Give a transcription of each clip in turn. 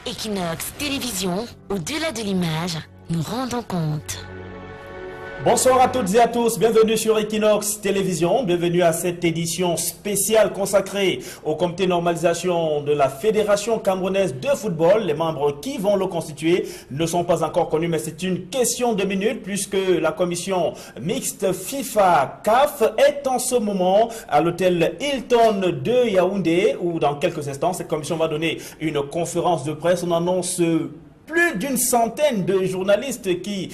Equinox Télévision, au-delà de l'image, nous rendons compte. Bonsoir à toutes et à tous, bienvenue sur Equinox Télévision, bienvenue à cette édition spéciale consacrée au comité de normalisation de la Fédération camerounaise de football. Les membres qui vont le constituer ne sont pas encore connus, mais c'est une question de minutes puisque la commission mixte FIFA-CAF est en ce moment à l'hôtel Hilton de Yaoundé, où dans quelques instants, cette commission va donner une conférence de presse. On annonce plus d'une centaine de journalistes qui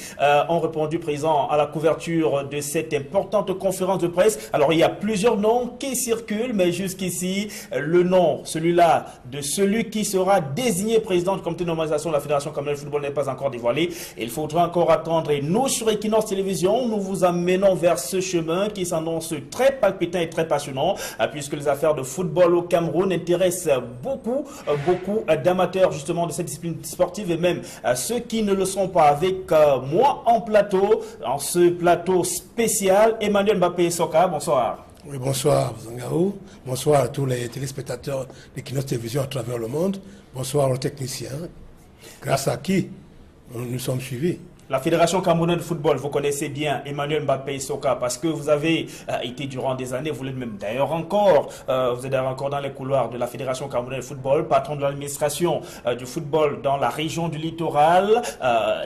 ont répondu présents à la couverture de cette importante conférence de presse. Alors il y a plusieurs noms qui circulent, mais jusqu'ici, le nom, celui-là, de celui qui sera désigné président du comité de normalisation de la Fédération camerounaise de football n'est pas encore dévoilé. Il faudra encore attendre. Et nous, sur Equinox Télévision, nous vous amenons vers ce chemin qui s'annonce très palpitant et très passionnant, puisque les affaires de football au Cameroun intéressent beaucoup d'amateurs justement de cette discipline sportive, et même ceux qui ne le sont pas. Avec moi en plateau, en ce plateau spécial, Emmanuel Mbappé Soka, bonsoir. Oui, bonsoir Zangaou, bonsoir à tous les téléspectateurs d'Equinox Télévision à travers le monde, bonsoir aux techniciens, grâce à qui nous sommes suivis. La Fédération camerounaise de football, vous connaissez bien Emmanuel Mbappé Soka parce que vous avez été durant des années, vous l'êtes même d'ailleurs encore, vous êtes d'ailleurs encore dans les couloirs de la Fédération camerounaise de football, patron de l'administration du football dans la région du littoral,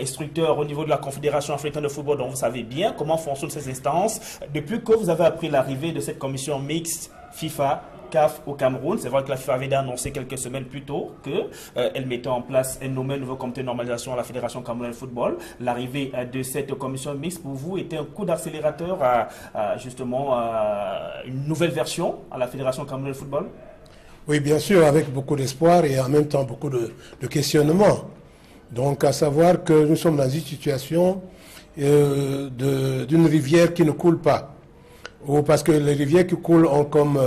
instructeur au niveau de la Confédération africaine de football, donc vous savez bien comment fonctionnent ces instances. Depuis que vous avez appris l'arrivée de cette commission mixte FIFA CAF au Cameroun, c'est vrai que la FIFA avait annoncé quelques semaines plus tôt qu'elle mettait en place un nouveau comité de normalisation à la Fédération camerounaise de football. L'arrivée de cette commission mixte pour vous était un coup d'accélérateur à justement une nouvelle version à la Fédération camerounaise de football? Oui, bien sûr, avec beaucoup d'espoir et en même temps beaucoup de questionnements. Donc, à savoir que nous sommes dans une situation d'une rivière qui ne coule pas. Ou parce que les rivières qui coulent ont comme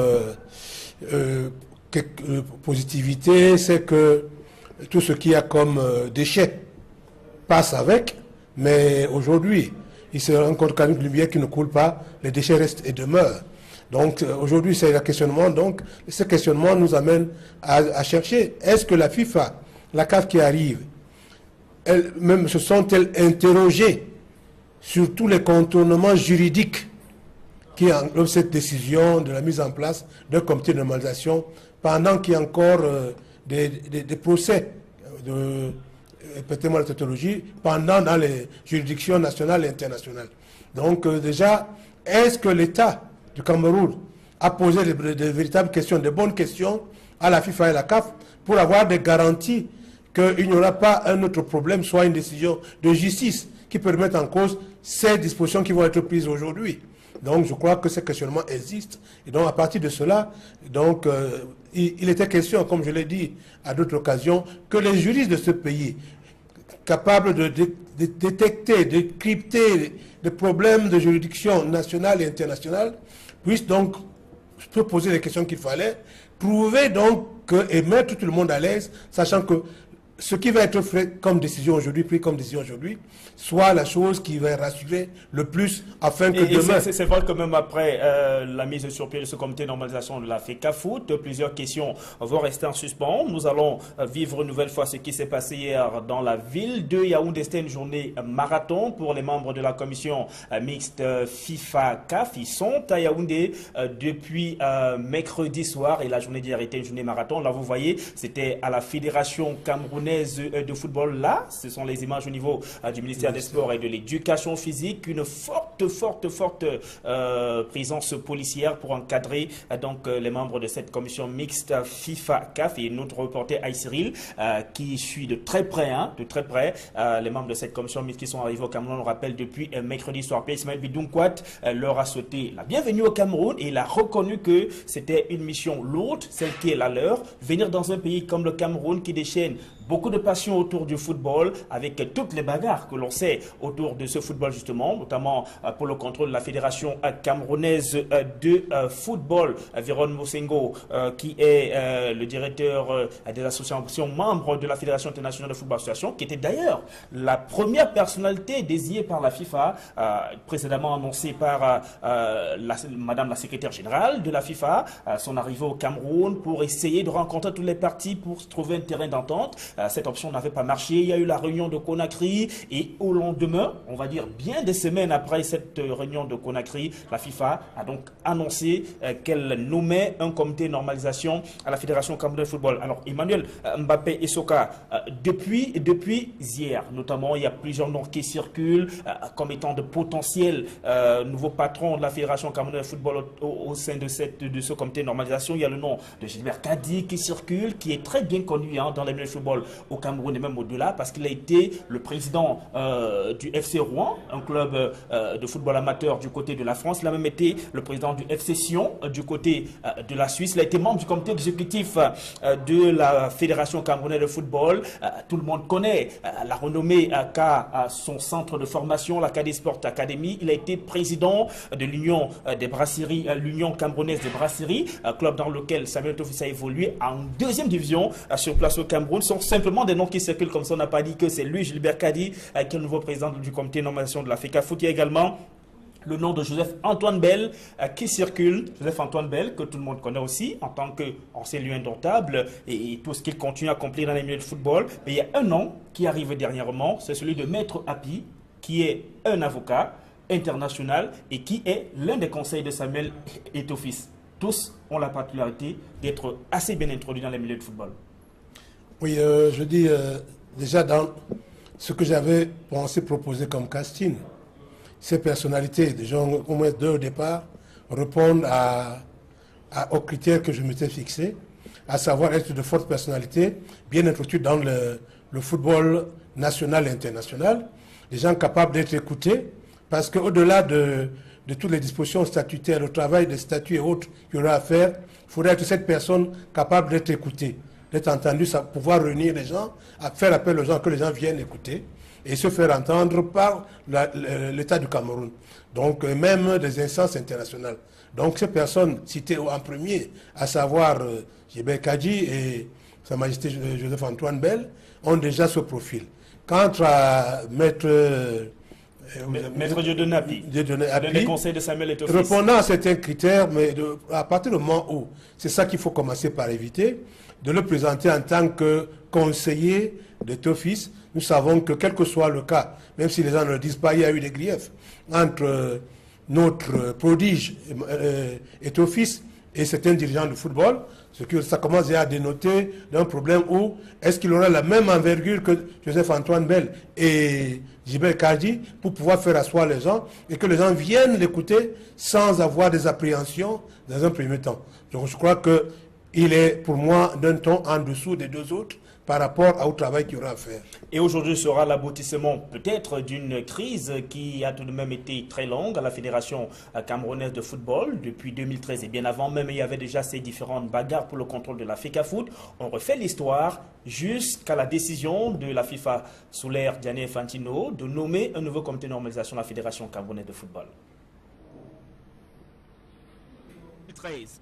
positivité, c'est que tout ce qu'il y a comme déchets passe avec, mais aujourd'hui, il se rend compte qu'avec une rivière qui ne coule pas, les déchets restent et demeurent. Donc aujourd'hui, c'est le questionnement. Donc ce questionnement nous amène à chercher, est-ce que la FIFA, la CAF qui arrive, elles-mêmes se sont-elles interrogées sur tous les contournements juridiques qui englobe cette décision de la mise en place d'un comité de normalisation pendant qu'il y a encore des procès, répétez-moi la tautologie, dans les juridictions nationales et internationales. Donc déjà, est-ce que l'État du Cameroun a posé de véritables questions, de bonnes questions à la FIFA et à la CAF pour avoir des garanties qu'il n'y aura pas un autre problème, soit une décision de justice qui peut remettre en cause ces dispositions qui vont être prises aujourd'hui? Donc je crois que ces questionnements existent. Et donc à partir de cela, donc, il était question, comme je l'ai dit à d'autres occasions, que les juristes de ce pays, capables de détecter, de crypter des problèmes de juridiction nationale et internationale, puissent donc se poser les questions qu'il fallait, prouver donc et mettre tout le monde à l'aise, sachant que ce qui va être fait comme décision aujourd'hui, pris comme décision aujourd'hui, soit la chose qui va rassurer le plus afin que demain... C'est vrai que même après la mise sur pied de ce comité de normalisation de la FECAFOOT, plusieurs questions vont rester en suspens. Nous allons vivre une nouvelle fois ce qui s'est passé hier dans la ville de Yaoundé. C'était une journée marathon pour les membres de la commission mixte FIFA-CAF. Ils sont à Yaoundé depuis mercredi soir et la journée d'hier était une journée marathon. Là, vous voyez, c'était à la Fédération camerounaise de football. Là, ce sont les images au niveau du ministère des Sports et de l'Éducation physique. Une forte présence policière pour encadrer donc les membres de cette commission mixte FIFA-CAF, et notre reporter Aïe Cyril qui suit de très près les membres de cette commission mixte qui sont arrivés au Cameroun. On rappelle depuis mercredi soir, Pierre Ismaël Bidunkwat leur a souhaité la bienvenue au Cameroun et il a reconnu que c'était une mission lourde, celle qui est la leur, venir dans un pays comme le Cameroun qui déchaîne beaucoup de passion autour du football, avec toutes les bagarres que l'on sait autour de ce football justement, notamment pour le contrôle de la Fédération camerounaise de football. Véron Mosengo, qui est le directeur des associations membres de la Fédération internationale de football association, qui était d'ailleurs la première personnalité désignée par la FIFA, précédemment annoncée par Madame la secrétaire générale de la FIFA, son arrivée au Cameroun pour essayer de rencontrer tous les partis pour trouver un terrain d'entente. cette option n'avait pas marché. Il y a eu la réunion de Conakry et au lendemain, on va dire bien des semaines après cette réunion de Conakry, la FIFA a donc annoncé qu'elle nommait un comité de normalisation à la Fédération camerounaise de football. Alors Emmanuel Mbappé et Soka, depuis hier notamment, il y a plusieurs noms qui circulent comme étant de potentiels nouveaux patrons de la Fédération camerounaise de football au sein de ce comité de normalisation. Il y a le nom de Gilbert Kadi qui circule, qui est très bien connu dans les milieux de football au Cameroun et même au-delà, parce qu'il a été le président du FC Rouen, un club de football amateur du côté de la France. Il a même été le président du FC Sion du côté de la Suisse. Il a été membre du comité exécutif de la Fédération camerounaise de football. Tout le monde connaît la renommée qu'a son centre de formation, l'Acadie Sport Academy. Il a été président de l'Union des brasseries, l'Union camerounaise des brasseries, club dans lequel Samuel Eto'o-Fils a évolué en deuxième division sur place au Cameroun. Ce sont simplement des noms qui circulent comme ça. On n'a pas dit que c'est lui, Gilbert Kadi, qui est le nouveau président du comité de normalisation de la FECAFOOT. Il y a également le nom de Joseph-Antoine Bell qui circule. Joseph-Antoine Bell, que tout le monde connaît aussi en tant qu'ancien lieu indomptable et tout ce qu'il continue à accomplir dans les milieux de football. Mais il y a un nom qui arrive dernièrement, c'est celui de Maître Happy, qui est un avocat international et qui est l'un des conseils de Samuel Eto'o-Fils. Tous ont la particularité d'être assez bien introduits dans les milieux de football. Oui, je dis déjà dans ce que j'avais pensé proposer comme casting, ces personnalités, déjà au moins deux au départ, répondent aux critères que je m'étais fixés, à savoir être de fortes personnalités, bien introduites dans le football national et international, des gens capables d'être écoutés, parce qu'au-delà de toutes les dispositions statutaires, le travail des statuts et autres qu'il y aura à faire, il faudrait être cette personne capable d'être écoutée, d'être entendue, pouvoir réunir les gens, à faire appel aux gens, que les gens viennent écouter et se faire entendre par l'État du Cameroun. Donc même des instances internationales. Donc ces personnes citées en premier, à savoir Gilbert Kadi et Sa Majesté Joseph-Antoine Bell, ont déjà ce profil. Quant à Maître Dieudonné Happy, le conseil de Samuel Eto'o-Fils. Répondant à certains critères, mais à partir du moment où, c'est ça qu'il faut commencer par éviter, de le présenter en tant que conseiller d'Eto'o-Fils. Nous savons que quel que soit le cas, même si les gens ne le disent pas, il y a eu des griefs entre notre prodige Eto'o-Fils et certains dirigeants de football, ce que ça commence à dénoter d'un problème où est-ce qu'il aurait la même envergure que Joseph-Antoine Bell et Gilbert Kadi pour pouvoir faire asseoir les gens et que les gens viennent l'écouter sans avoir des appréhensions dans un premier temps. Donc je crois qu'il est pour moi d'un ton en dessous des deux autres par rapport au travail qu'il y aura à faire. Et aujourd'hui sera l'aboutissement peut-être d'une crise qui a tout de même été très longue à la Fédération camerounaise de football depuis 2013 et bien avant même il y avait déjà ces différentes bagarres pour le contrôle de la FECAFOOT. On refait l'histoire jusqu'à la décision de la FIFA sous l'ère Gianni Infantino de nommer un nouveau comité de normalisation de la Fédération camerounaise de football.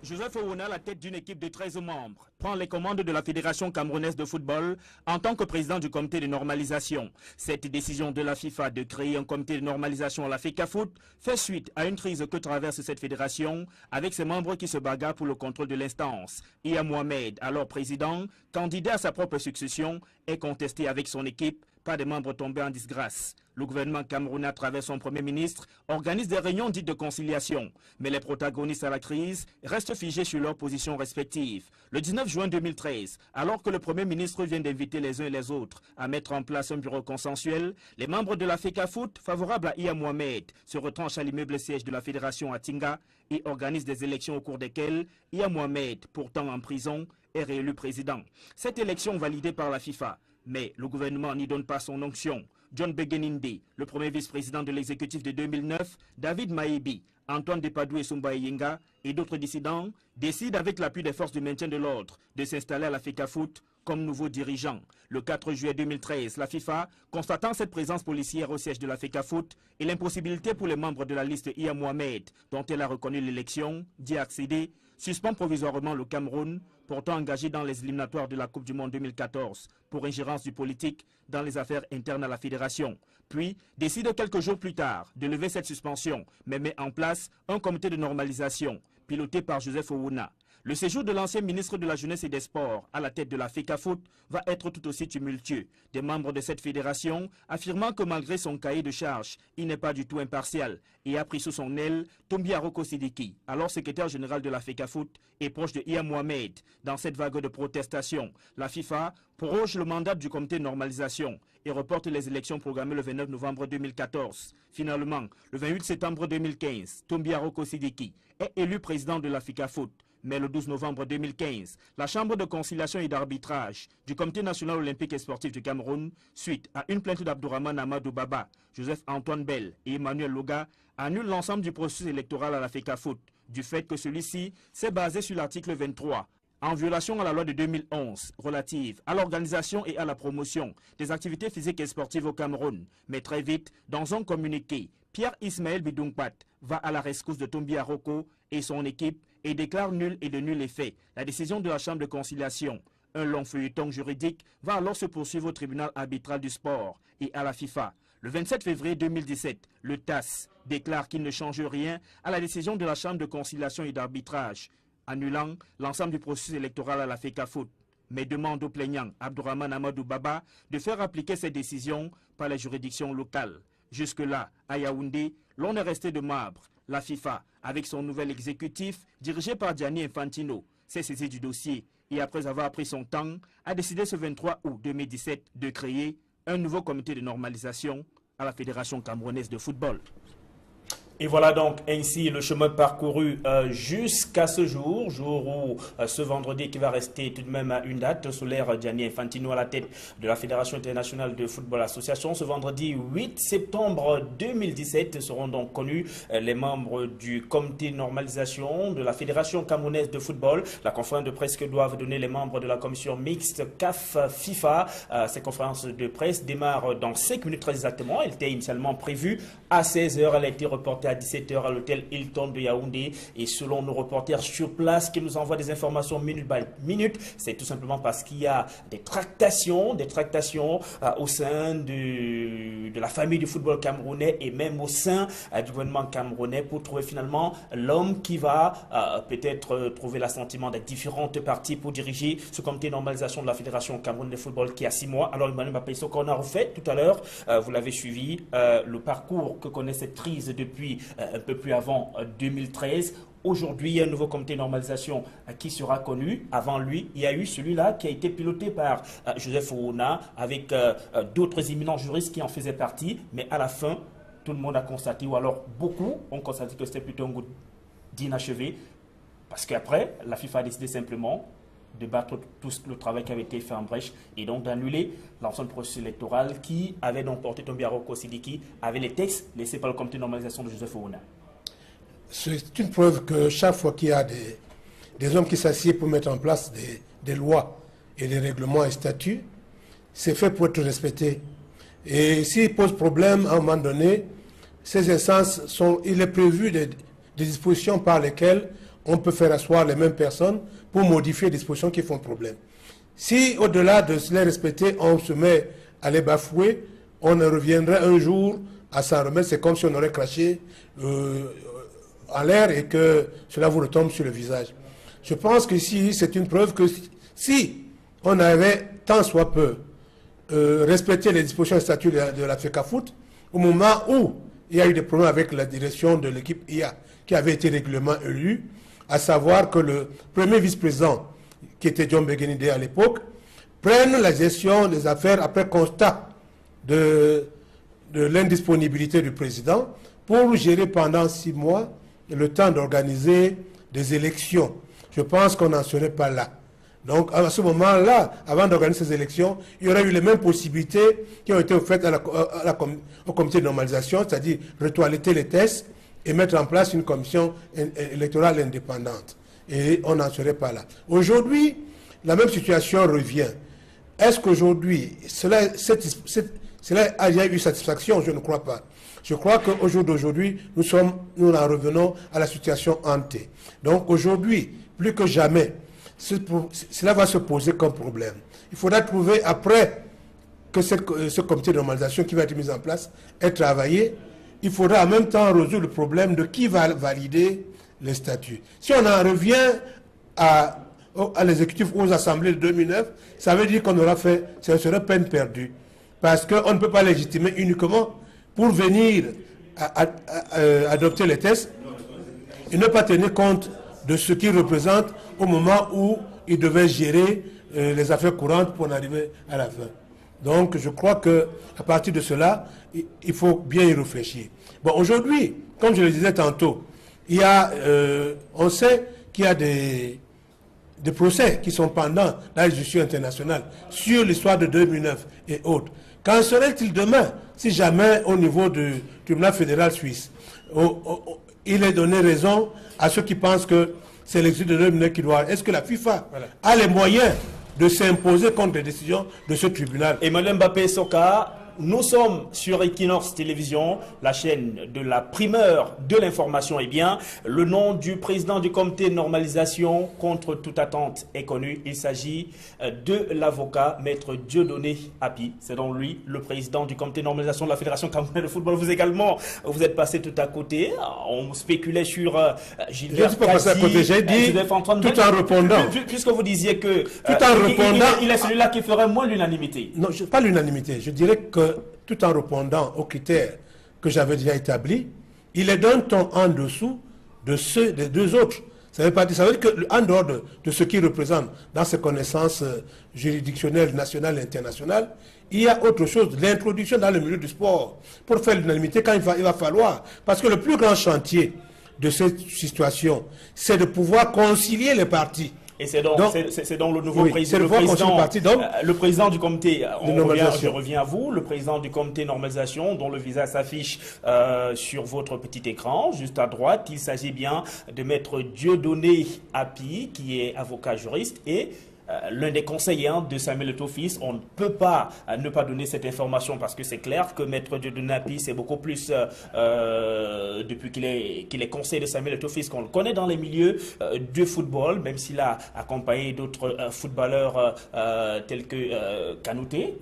Joseph Owona, la tête d'une équipe de 13 membres, prend les commandes de la Fédération camerounaise de football en tant que président du comité de normalisation. Cette décision de la FIFA de créer un comité de normalisation à la FECAFOOT fait suite à une crise que traverse cette fédération avec ses membres qui se bagarrent pour le contrôle de l'instance. Iya Mohamed, alors président, candidat à sa propre succession, est contesté avec son équipe par des membres tombés en disgrâce. Le gouvernement camerounais, à travers son Premier ministre, organise des réunions dites de conciliation. Mais les protagonistes à la crise restent figés sur leurs positions respectives. Le 19 juin 2013, alors que le Premier ministre vient d'inviter les uns et les autres à mettre en place un bureau consensuel, les membres de la FECAFOOT, favorables à Iya Mohamed, se retranchent à l'immeuble siège de la fédération à Tinga et organisent des élections au cours desquelles Iya Mohamed, pourtant en prison, est réélu président. Cette élection validée par la FIFA, mais le gouvernement n'y donne pas son onction. John Begeninde, le premier vice-président de l'exécutif de 2009, David Maïbi, Antoine Depadou et Sumba Yenga et d'autres dissidents décident avec l'appui des forces du maintien de l'ordre de s'installer à la FECAFOOT comme nouveaux dirigeants. Le 4 juillet 2013, la FIFA, constatant cette présence policière au siège de la FECAFOOT et l'impossibilité pour les membres de la liste Iya Mohamed, dont elle a reconnu l'élection, d'y accéder, suspend provisoirement le Cameroun, pourtant engagé dans les éliminatoires de la Coupe du Monde 2014 pour ingérence du politique dans les affaires internes à la fédération. Puis décide quelques jours plus tard de lever cette suspension, mais met en place un comité de normalisation piloté par Joseph Owona. Le séjour de l'ancien ministre de la Jeunesse et des Sports à la tête de la FECAFOOT va être tout aussi tumultueux. Des membres de cette fédération affirmant que malgré son cahier de charges, il n'est pas du tout impartial et a pris sous son aile Tombi Aroko Sidiki, alors secrétaire général de la FECAFOOT et proche de Iya Mohamed. Dans cette vague de protestation, la FIFA proroge le mandat du comité de normalisation et reporte les élections programmées le 29 novembre 2014. Finalement, le 28 septembre 2015, Tombi Aroko Sidiki est élu président de la FECAFOOT. Mais le 12 novembre 2015, la Chambre de conciliation et d'arbitrage du Comité national olympique et sportif du Cameroun, suite à une plainte d'Abdourahmane Amadou Baba, Joseph-Antoine Bell et Emmanuel Loga, annule l'ensemble du processus électoral à la FECAFOOT, du fait que celui-ci s'est basé sur l'article 23, en violation à la loi de 2011 relative à l'organisation et à la promotion des activités physiques et sportives au Cameroun. Mais très vite, dans un communiqué, Pierre Ismaël Bidungpat va à la rescousse de Tombi Aroko et son équipe et déclare nul et de nul effet la décision de la Chambre de conciliation. Un long feuilleton juridique va alors se poursuivre au tribunal arbitral du sport et à la FIFA. Le 27 février 2017, le TAS déclare qu'il ne change rien à la décision de la Chambre de conciliation et d'arbitrage, annulant l'ensemble du processus électoral à la FECAFOOT, mais demande au plaignant Abdourahmane Amadou Baba de faire appliquer ces décisions par les juridictions locales. Jusque-là, à Yaoundé, l'on est resté de marbre. La FIFA, avec son nouvel exécutif, dirigé par Gianni Infantino, s'est saisi du dossier et après avoir pris son temps, a décidé ce 23 août 2017 de créer un nouveau comité de normalisation à la Fédération camerounaise de football. Et voilà donc ainsi le chemin parcouru jusqu'à ce jour où ce vendredi qui va rester tout de même à une date sous l'ère Gianni Infantino à la tête de la Fédération internationale de football association. Ce vendredi 8 septembre 2017 seront donc connus les membres du comité de normalisation de la Fédération camerounaise de football. La conférence de presse que doivent donner les membres de la commission mixte CAF-FIFA. Cette conférence de presse démarre dans 5 minutes très exactement. Elle était initialement prévue à 16 h. Elle a été reportée à 17 h à l'hôtel Hilton de Yaoundé et selon nos reporters sur place qui nous envoient des informations minute par minute, c'est tout simplement parce qu'il y a des tractations au sein de la famille du football camerounais et même au sein du gouvernement camerounais pour trouver finalement l'homme qui va peut-être trouver l'assentiment des différentes parties pour diriger ce comité de normalisation de la Fédération camerounaise de football qui a 6 mois. Alors Emmanuel Mapaiso, qu'on a refait tout à l'heure, vous l'avez suivi, le parcours que connaît cette crise depuis un peu plus avant 2013. Aujourd'hui, il y a un nouveau comité de normalisation qui sera connu. Avant lui, il y a eu celui-là qui a été piloté par Joseph Ouna avec d'autres éminents juristes qui en faisaient partie. Mais à la fin, tout le monde a constaté, ou alors beaucoup ont constaté que c'était plutôt un goût d'inachevé. Parce qu'après, la FIFA a décidé simplement de battre tout le travail qui avait été fait en brèche et donc d'annuler l'ensemble du processus électoral qui avait donc porté Tombi Aroko Sidiki avec les textes laissés par le comité de normalisation de Joseph Ouna. C'est une preuve que chaque fois qu'il y a des hommes qui s'assiedent pour mettre en place des lois et des règlements et statuts, c'est fait pour être respecté. Et s'il pose problème à un moment donné, ces instances il est prévu des dispositions par lesquelles on peut faire asseoir les mêmes personnes pour modifier les dispositions qui font problème. Si au-delà de se les respecter, on se met à les bafouer, on reviendrait un jour à s'en remettre. C'est comme si on aurait craché en l'air et que cela vous retombe sur le visage. Je pense qu'ici, c'est une preuve que si on avait tant soit peu respecté les dispositions et statuts de la FECAFOOT, au moment où il y a eu des problèmes avec la direction de l'équipe IA qui avait été régulièrement élue, à savoir que le premier vice-président, qui était John Begenide à l'époque, prenne la gestion des affaires après constat de l'indisponibilité du président pour gérer pendant 6 mois le temps d'organiser des élections. Je pense qu'on n'en serait pas là. Donc à ce moment-là, avant d'organiser ces élections, il y aurait eu les mêmes possibilités qui ont été offertes au comité de normalisation, c'est-à-dire retoiletter les tests et mettre en place une commission électorale indépendante. Et on n'en serait pas là. Aujourd'hui, la même situation revient. Est-ce qu'aujourd'hui, cela a eu satisfaction? Je ne crois pas. Je crois qu'au jour d'aujourd'hui, nous en revenons à la situation hantée. Donc aujourd'hui, plus que jamais, cela va se poser comme problème. Il faudra trouver, après que ce comité de normalisation qui va être mis en place ait travaillé, il faudra en même temps résoudre le problème de qui va valider les statuts. Si on en revient à l'exécutif, aux assemblées de 2009, ça veut dire qu'on aura fait, ce serait peine perdue. Parce qu'on ne peut pas légitimer uniquement pour venir adopter les tests et ne pas tenir compte de ce qu'ils représentent au moment où ils devaient gérer les affaires courantes pour en arriver à la fin. Donc je crois qu'à partir de cela, il faut bien y réfléchir. Bon, aujourd'hui, comme je le disais tantôt, il y a, on sait qu'il y a des procès qui sont pendants dans la justice internationale sur l'histoire de 2009 et autres. Qu'en serait-il demain si jamais au niveau du tribunal fédéral suisse, il est donné raison à ceux qui pensent que c'est l'exil de 2009 qui doit... Est-ce que la FIFA a les moyens de s'imposer contre les décisions de ce tribunal? Emmanuel Mbappé Soka, nous sommes sur Equinox Télévision, la chaîne de la primeur de l'information. Eh bien, le nom du président du comité de normalisation contre toute attente est connu. Il s'agit de l'avocat Maître Dieudonné Api. C'est donc lui, le président du comité de normalisation de la Fédération camerounaise de football. Vous également, vous êtes passé tout à côté. On spéculait sur Gilbert Je ne suis pas passé à côté, j'ai dit tout en répondant. Puisque vous disiez que tout en répondant, il est celui-là qui ferait moins l'unanimité. Non, pas l'unanimité. Je dirais que tout en répondant aux critères que j'avais déjà établis, il est d'un ton en dessous de ceux des deux autres. Ça veut dire qu'en dehors de ce qu'il représente dans ses connaissances juridictionnelles nationales et internationales, il y a autre chose, l'introduction dans le milieu du sport, pour faire l'unanimité quand il va falloir. Parce que le plus grand chantier de cette situation, c'est de pouvoir concilier les partis. Et c'est donc le nouveau président, le président du comité, je reviens à vous, le président du comité normalisation dont le visage s'affiche sur votre petit écran, juste à droite. Il s'agit bien de Maître Dieudonné Api, qui est avocat juriste et l'un des conseillers de Samuel Eto'o-Fils. On ne peut pas ne pas donner cette information parce que c'est clair que Maître Dieudonné Api, c'est beaucoup plus depuis qu'il est conseiller de Samuel Eto'o-Fils qu'on le connaît dans les milieux du football, même s'il a accompagné d'autres footballeurs tels que Kanouté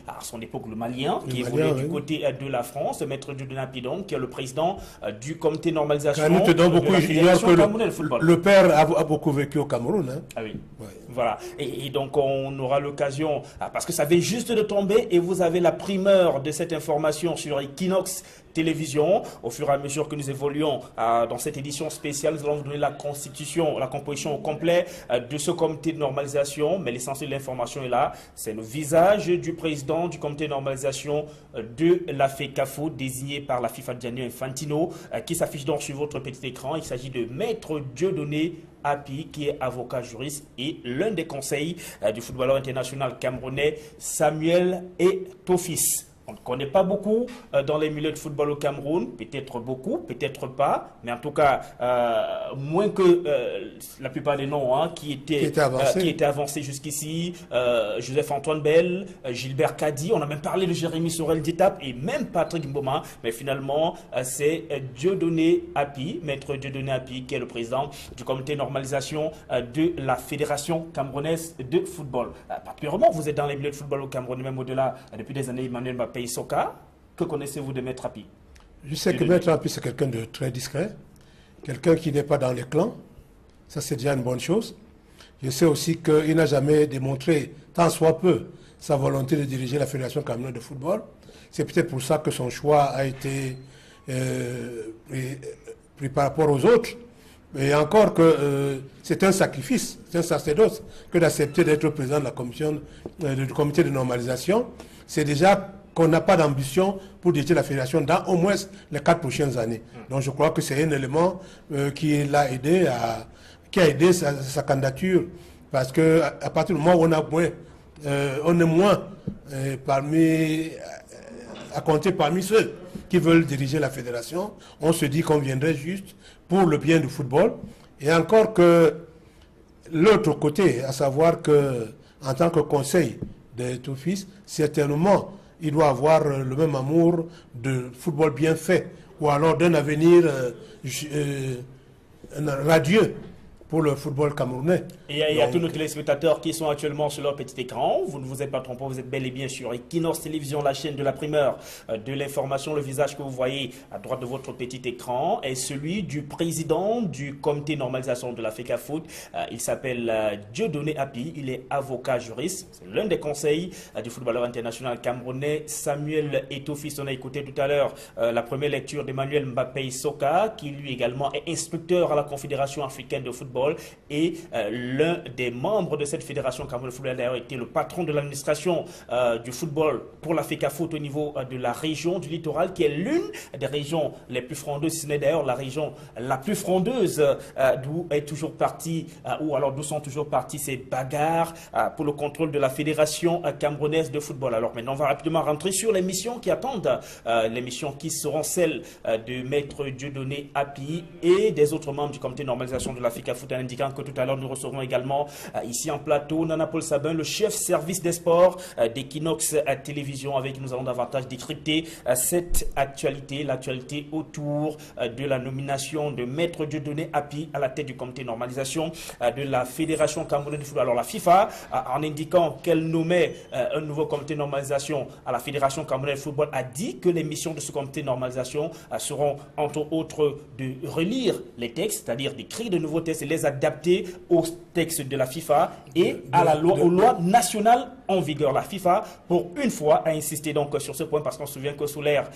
à son époque le Malien, qui évoluait du côté de la France. Maître Dieudonné Api donc, qui est le président du comité de normalisation Kanouté, donc beaucoup camerounaise de football. Le père a beaucoup vécu au Cameroun. Hein. Ah oui. Ouais. Voilà. Et donc, on aura l'occasion, parce que ça vient juste de tomber et vous avez la primeur de cette information sur Equinox Télévision. Au fur et à mesure que nous évoluons dans cette édition spéciale, nous allons vous donner la composition au complet de ce comité de normalisation. Mais l'essentiel de l'information est là. C'est le visage du président du comité de normalisation de la FECAFO, désigné par la FIFA Gianni Infantino, qui s'affiche donc sur votre petit écran. Il s'agit de Maître Dieudonné Api, qui est avocat juriste et l'un des conseils du footballeur international camerounais Samuel Eto'o-Fils. On ne connaît pas beaucoup dans les milieux de football au Cameroun, peut-être beaucoup, peut-être pas, mais en tout cas moins que la plupart des noms qui étaient avancés jusqu'ici. Joseph-Antoine Bell, Gilbert Kadi, on a même parlé de Jérémy Sorel Ditap et même Patrick Mboma, mais finalement c'est Dieudonné Api, Maître Dieudonné Api, qui est le président du comité de normalisation de la Fédération camerounaise de football. Particulièrement, vous êtes dans les milieux de football au Cameroun, même au-delà, depuis des années. Emmanuel Mbappé Soka, que connaissez-vous de Maître Api? Je sais que Maître Api, c'est quelqu'un de très discret, quelqu'un qui n'est pas dans les clans. Ça, c'est déjà une bonne chose. Je sais aussi qu'il n'a jamais démontré, tant soit peu, sa volonté de diriger la Fédération camerounaise de football. C'est peut-être pour ça que son choix a été pris par rapport aux autres. Et encore que c'est un sacrifice, c'est un sacerdoce que d'accepter d'être président de la commission, du comité de normalisation. C'est déjà qu'on n'a pas d'ambition pour diriger la fédération dans au moins les 4 prochaines années. Donc je crois que c'est un élément qui a aidé sa candidature, parce qu'à partir du moment où on est moins à compter parmi ceux qui veulent diriger la fédération, on se dit qu'on viendrait juste pour le bien du football. Et encore que l'autre côté, à savoir que en tant que conseil de Eto'o-Fils, certainement il doit avoir le même amour de football bien fait, ou alors d'un avenir radieux pour le football camerounais. Et il y a tous nos téléspectateurs qui sont actuellement sur leur petit écran. Vous ne vous êtes pas trompé, vous êtes bel et bien sur Equinox Télévision, la chaîne de la primeur de l'information. Le visage que vous voyez à droite de votre petit écran est celui du président du comité normalisation de la FECAFOOT. Il s'appelle Dieudonné Api, il est avocat juriste. C'est l'un des conseils du footballeur international camerounais Samuel Eto'o-Fils. On a écouté tout à l'heure la première lecture d'Emmanuel Mbappé Soka, qui lui également est instructeur à la Confédération africaine de football et l'un des membres de cette fédération camerounaise de football a d'ailleurs été le patron de l'administration du football pour la FECAFOOT au niveau de la région du littoral, qui est l'une des régions les plus frondeuses, si ce n'est d'ailleurs la région la plus frondeuse d'où est toujours parti, ou alors d'où sont toujours partis ces bagarres pour le contrôle de la fédération camerounaise de football. Alors maintenant, on va rapidement rentrer sur les missions qui attendent, les missions qui seront celles de Maître Dieudonné Api et des autres membres du comité de normalisation de la FECAFOOT, en indiquant que tout à l'heure nous recevrons également ici en plateau Nana Paul Sabin, le chef service des sports d'Equinox Télévision, avec qui nous allons davantage décrypter cette actualité, l'actualité autour de la nomination de Maître Dieudonné Api à la tête du comité de normalisation de la Fédération camerounaise de football. Alors la FIFA, en indiquant qu'elle nommait un nouveau comité de normalisation à la Fédération camerounaise de football, a dit que les missions de ce comité de normalisation seront entre autres de relire les textes, c'est-à-dire d'écrire de nouveaux textes et les adapter aux textes de la FIFA et à la loi, aux lois nationales en vigueur. La FIFA, pour une fois, a insisté donc sur ce point, parce qu'on se souvient que sous l'ère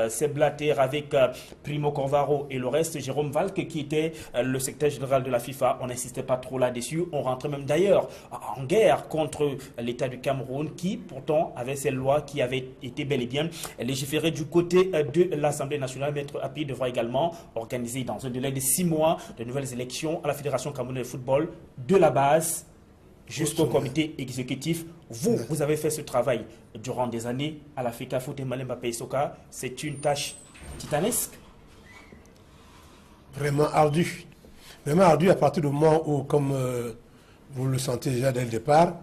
c'est Blatter avec Primo Corvaro et le reste, Jérôme Valk qui était le secrétaire général de la FIFA, on n'insistait pas trop là-dessus. On rentrait même d'ailleurs en guerre contre l'État du Cameroun, qui pourtant avait ces lois qui avaient été bel et bien légiférées du côté de l'Assemblée nationale. Maître Api devra également organiser dans un délai de 6 mois de nouvelles élections à la Fédération camerounaise de football, de la base jusqu'au comité exécutif. Vous avez fait ce travail durant des années à la FECAFOOT. Emmanuel Mbappé Soka, c'est une tâche titanesque. Vraiment ardu. Vraiment ardu à partir du moment où, comme vous le sentez déjà dès le départ,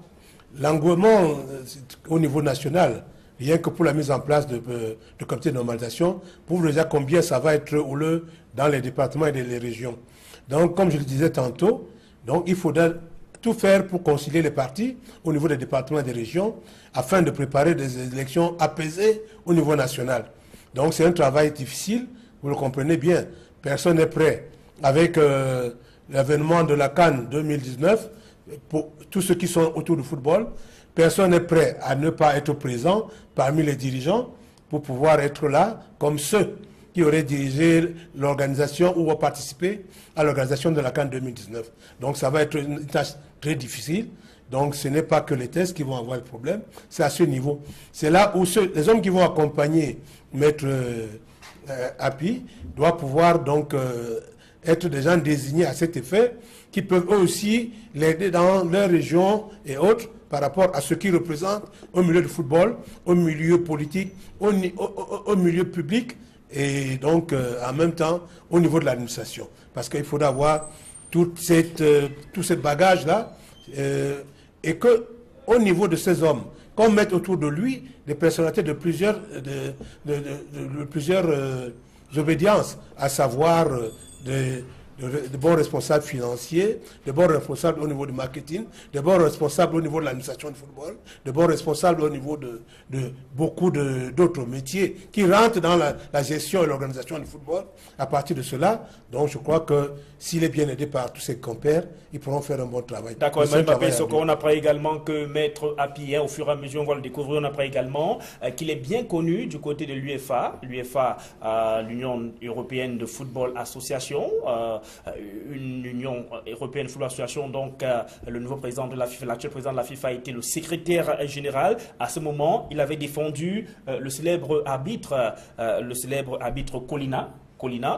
l'engouement au niveau national, rien que pour la mise en place de comité de normalisation, prouve déjà combien ça va être houleux dans les départements et les régions. Donc, comme je le disais tantôt, donc, il faudra tout faire pour concilier les partis au niveau des départements et des régions afin de préparer des élections apaisées au niveau national. Donc c'est un travail difficile, vous le comprenez bien. Personne n'est prêt. Avec l'avènement de la CAN 2019, pour tous ceux qui sont autour du football, personne n'est prêt à ne pas être présent parmi les dirigeants pour pouvoir être là, comme ceux qui auraient dirigé l'organisation ou ont participé à l'organisation de la CAN 2019. Donc ça va être une tâche très difficile. Donc ce n'est pas que les tests qui vont avoir le problème, c'est à ce niveau. C'est là où les hommes qui vont accompagner Maître Api doivent pouvoir donc être des gens désignés à cet effet, qui peuvent eux aussi l'aider dans leur région et autres par rapport à ce qu'ils représentent au milieu du football, au milieu politique, au milieu public, et donc en même temps au niveau de l'administration. Parce qu'il faudra avoir tout ce bagage-là, et qu'au niveau de ces hommes, qu'on mette autour de lui des personnalités de plusieurs obédiences, à savoir de bons responsables financiers, de bons responsables au niveau du marketing, de bons responsables au niveau de l'administration du football, de bons responsables au niveau de beaucoup d'autres métiers qui rentrent dans la gestion et l'organisation du football. À partir de cela, donc je crois que s'il est bien aidé par tous ses compères, ils pourront faire un bon travail. D'accord, on apprend également que Maître Api, au fur et à mesure on va le découvrir, on apprend également qu'il est bien connu du côté de l'UEFA, l'Union Européenne de Football Association, une Union Européenne de Football Association, donc le nouveau président de la FIFA, l'actuel président de la FIFA a été le secrétaire général. À ce moment, il avait défendu le célèbre arbitre Colina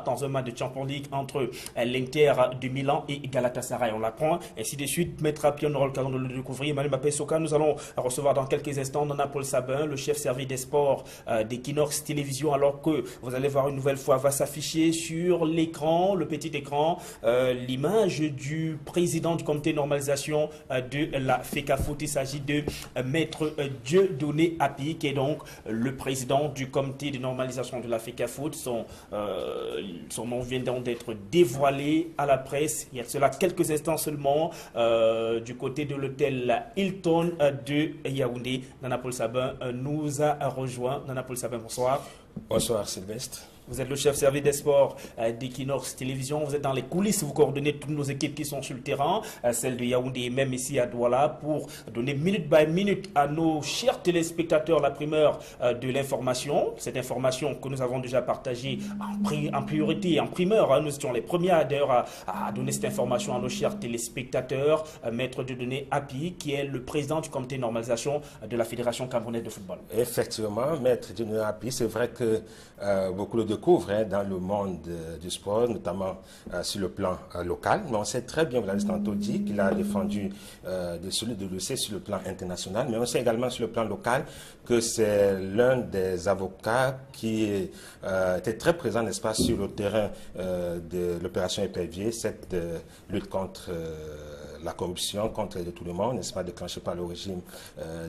dans un match de Champions League entre l'Inter de Milan et Galatasaray. On l'apprend, ainsi de suite. Maître Api, on aura l'occasion de le découvrir. Emmanuel Mbappé Soka, nous allons recevoir dans quelques instants Nana Paul Sabin, le chef service des sports d'Equinox Télévision, alors que vous allez voir une nouvelle fois, va s'afficher sur l'écran, le petit écran, l'image du président du comité de normalisation de la FECAFOOT. Il s'agit de Maître Dieudonné Api, qui est donc le président du comité de normalisation de la FECAFOOT. Son son nom vient donc d'être dévoilé à la presse il y a cela quelques instants seulement du côté de l'hôtel Hilton de Yaoundé. Nana Paul Sabin nous a rejoint. Nana Paul Sabin, bonsoir. Bonsoir Sylvestre. Vous êtes le chef service des sports d'Equinox Télévision. Vous êtes dans les coulisses, vous coordonnez toutes nos équipes qui sont sur le terrain, celles de Yaoundé et même ici à Douala, pour donner minute by minute à nos chers téléspectateurs la primeur de l'information. Cette information que nous avons déjà partagée en priorité, en primeur. Nous étions les premiers d'ailleurs à donner cette information à nos chers téléspectateurs. Maître de données Hapi, qui est le président du comité de normalisation de la Fédération camerounaise de football. Effectivement, Maître de données Hapi, c'est vrai que beaucoup le découvre dans le monde du sport, notamment sur le plan local. Mais on sait très bien, vous l'avez tantôt dit, qu'il a défendu de dossier sur le plan international. Mais on sait également sur le plan local que c'est l'un des avocats qui était très présent, n'est-ce pas, sur le terrain de l'opération Épervier, cette lutte contre la corruption, contre de tout le monde, n'est-ce pas, déclenchée par le régime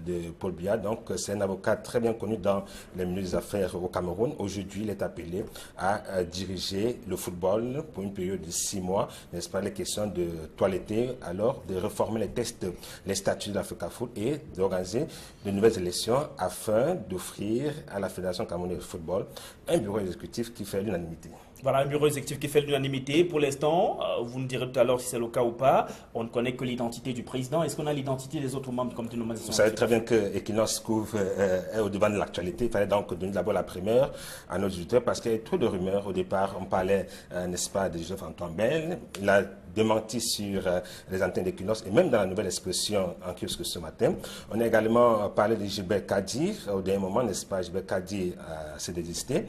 de Paul Biya. Donc c'est un avocat très bien connu dans les milieux des affaires au Cameroun. Aujourd'hui, il est appelé à diriger le football pour une période de 6 mois, n'est-ce pas, les questions de toiletter, alors de réformer les textes, les statuts de l'Africa Foot et d'organiser de nouvelles élections afin d'offrir à la Fédération camerounaise de football un bureau exécutif qui fait l'unanimité. Voilà, un bureau exécutif qui fait l'unanimité. Pour l'instant, vous nous direz tout à l'heure si c'est le cas ou pas. On ne connaît que l'identité du président. Est-ce qu'on a l'identité des autres membres du comité de normalisation? Vous savez très bien que Equinox couvre est au devant de l'actualité. Il fallait donc donner d'abord la primeur à nos auditeurs parce qu'il y a trop de rumeurs. Au départ, on parlait, n'est-ce pas, de Joseph Antoine Bell. Il a démenti sur les antennes d'Equinox et même dans la nouvelle expression en kiosque ce matin. On a également parlé de Gilbert Kadir. Au dernier moment, n'est-ce pas, Gilbert Kadir s'est désisté.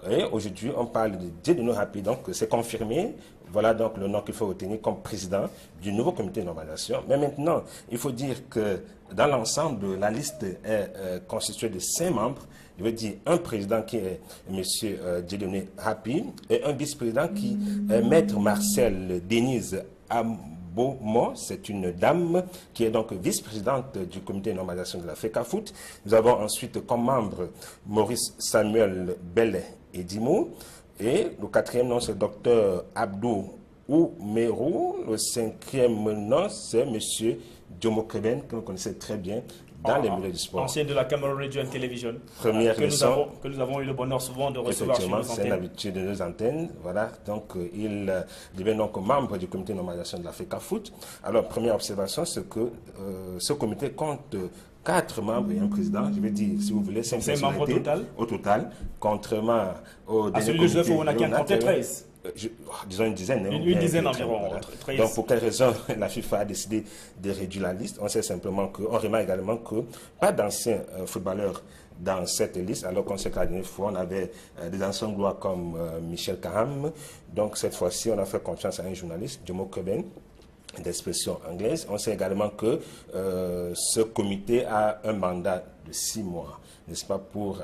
Et aujourd'hui, on parle de Dieudonné Hapi. Donc, c'est confirmé. Voilà donc le nom qu'il faut retenir comme président du nouveau comité de normalisation. Mais maintenant, il faut dire que dans l'ensemble, la liste est constituée de 5 membres. Je veux dire un président qui est M. Dieudonné Hapi et un vice-président qui est Maître Marcel Denise Ambomo. C'est une dame qui est donc vice-présidente du comité de normalisation de la FECA Foot. Nous avons ensuite comme membre Maurice Samuel Bellet et Dimo. Et le 4e nom, c'est Dr Abdou Oumerou. Le 5e nom, c'est M. Diomo Kreben, que vous connaissez très bien dans les milieux du sport. Ancien de la Cameroon Radio and Television. Première leçon. Que nous avons eu le bonheur souvent de recevoir sur nos antennes. C'est une habitude de nos antennes. Voilà. Donc, il devient donc membre du comité de normalisation de la FECA Foot. Alors, première observation, c'est que ce comité compte 4 membres et un président, je vais dire, si vous voulez, 5 membres au total, contrairement au à celui de Joseph Ouonaki, on comptait 13. Disons une dizaine. Une dizaine environ. Voilà. Donc, pour quelle raison la FIFA a décidé de réduire la liste? On sait simplement que, on remarque également que pas d'anciens footballeurs dans cette liste, alors qu'on sait que la dernière fois, on avait des anciens gloires comme Michel Kaham. Donc, cette fois-ci, on a fait confiance à un journaliste, Diomo Kreben, d'expression anglaise. On sait également que ce comité a un mandat de 6 mois, n'est-ce pas, pour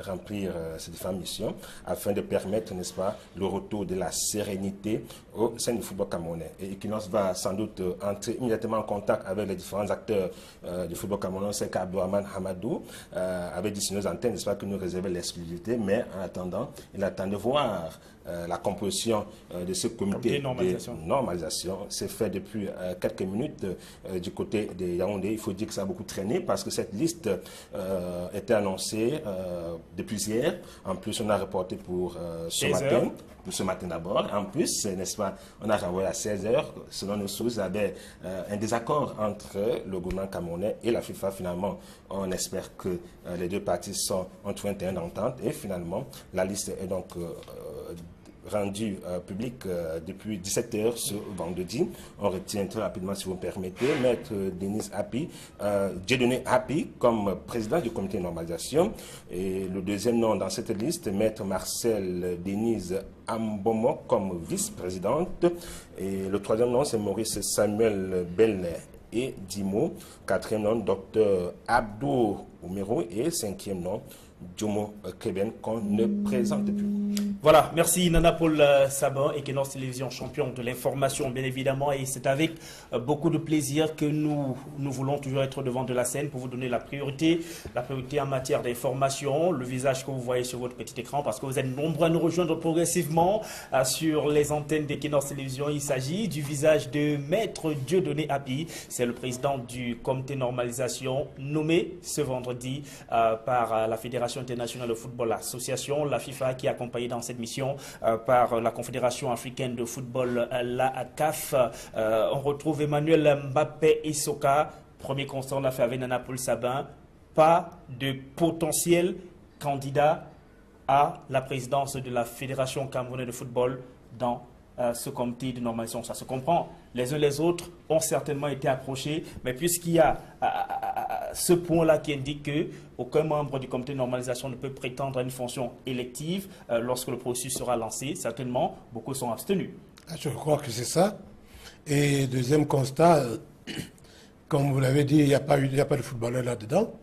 remplir ces différentes missions, afin de permettre, n'est-ce pas, le retour de la sérénité au sein du football camerounais. Et Equinox va sans doute entrer immédiatement en contact avec les différents acteurs du football camerounais. C'est qu'Abdourahmane Hamadou avait dit sur nos antennes, n'est-ce pas, que nous réservait l'exclusivité, mais en attendant, il attend de voir la composition de ce comité de normalisation. C'est fait depuis quelques minutes du côté de Yaoundé. Il faut dire que ça a beaucoup traîné parce que cette liste était annoncée depuis hier. En plus, on a reporté pour ce matin. Pour ce matin d'abord. En plus, n'est-ce pas, on a renvoyé à 16h. Selon nos sources, il y avait un désaccord entre le gouvernement camerounais et la FIFA. Finalement, on espère que les deux parties ont trouvé un terrain d'entente. Et finalement, la liste est donc rendu public depuis 17h ce vendredi. On retient très rapidement, si vous me permettez, Maître Denise Hapi, Dieudonné Hapi comme président du comité de normalisation. Et le deuxième nom dans cette liste, Maître Marcel Denise Ambomo comme vice-présidente. Et le troisième nom, c'est Maurice Samuel Bellet et Dimo. 4e nom, Dr Abdou Oumero. Et 5e nom, Djomo Keben, qu'on ne présente plus. Voilà, merci Nana Paul Sabin, Equinox Télévision, champion de l'information, bien évidemment. Et c'est avec beaucoup de plaisir que nous voulons toujours être devant de la scène pour vous donner la priorité en matière d'information, le visage que vous voyez sur votre petit écran, parce que vous êtes nombreux à nous rejoindre progressivement sur les antennes d'Equinox Télévision. Il s'agit du visage de Maître Dieudonné Hapi. C'est le président du comité normalisation nommé ce vendredi par la Fédération internationale de football association, la FIFA, qui est accompagnée dans cette mission par la Confédération africaine de football, la CAF. On retrouve Emmanuel Mbappé Issoka. Premier constat, on l'a fait avec Nana Paul Sabin. Pas de potentiel candidat à la présidence de la Fédération camerounaise de football dans ce comité de normalisation. Ça se comprend. Les uns les autres ont certainement été approchés, mais puisqu'il y a ce point-là qui indique qu'aucun membre du comité de normalisation ne peut prétendre à une fonction élective lorsque le processus sera lancé, certainement, beaucoup sont abstenus. Je crois que c'est ça. Et deuxième constat, comme vous l'avez dit, il n'y a pas de footballeur là-dedans.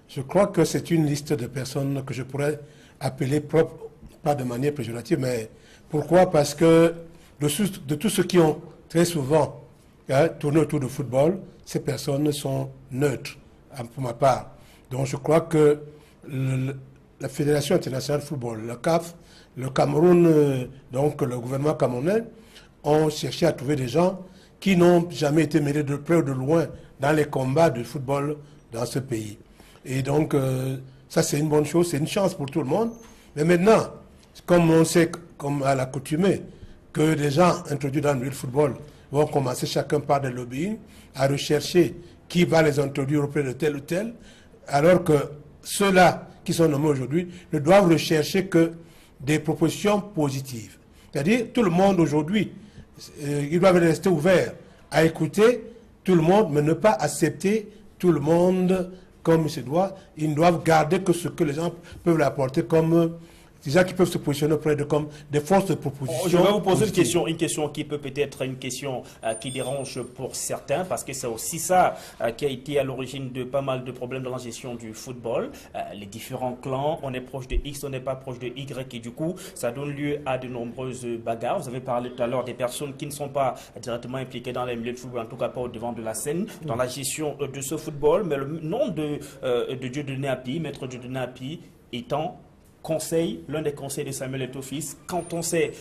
Je crois que c'est une liste de personnes que je pourrais appeler propres, pas de manière péjorative, mais pourquoi? Parce que de tous ceux qui ont très souvent tourné autour du football, ces personnes sont neutres, pour ma part. Donc je crois que la Fédération internationale de football, le CAF, le Cameroun, donc le gouvernement camerounais, ont cherché à trouver des gens qui n'ont jamais été mêlés de près ou de loin dans les combats de football dans ce pays. Et donc, ça c'est une bonne chose, c'est une chance pour tout le monde. Mais maintenant, comme on sait, comme à l'accoutumée, que des gens introduits dans le milieu du football vont commencer chacun par des lobbying à rechercher qui va les introduire auprès de tel ou tel, alors que ceux-là qui sont nommés aujourd'hui ne doivent rechercher que des propositions positives. C'est-à-dire, tout le monde aujourd'hui, ils doivent rester ouverts à écouter tout le monde, mais ne pas accepter tout le monde comme il se doit. Ils ne doivent garder que ce que les gens peuvent leur apporter comme des gens qui peuvent se positionner auprès de comme des forces de proposition. Je vais vous poser une question qui peut être une question qui dérange pour certains, parce que c'est aussi ça qui a été à l'origine de pas mal de problèmes dans la gestion du football. Les différents clans, on est proche de X, on n'est pas proche de Y, et du coup, ça donne lieu à de nombreuses bagarres. Vous avez parlé tout à l'heure des personnes qui ne sont pas directement impliquées dans les milieux de football, en tout cas pas au devant de la scène, dans la gestion de ce football. Mais le nom de Dieudonné Hapi, Maître Dieudonné Hapi, étant l'un des conseils de Samuel Eto'o-Fils, quand on sait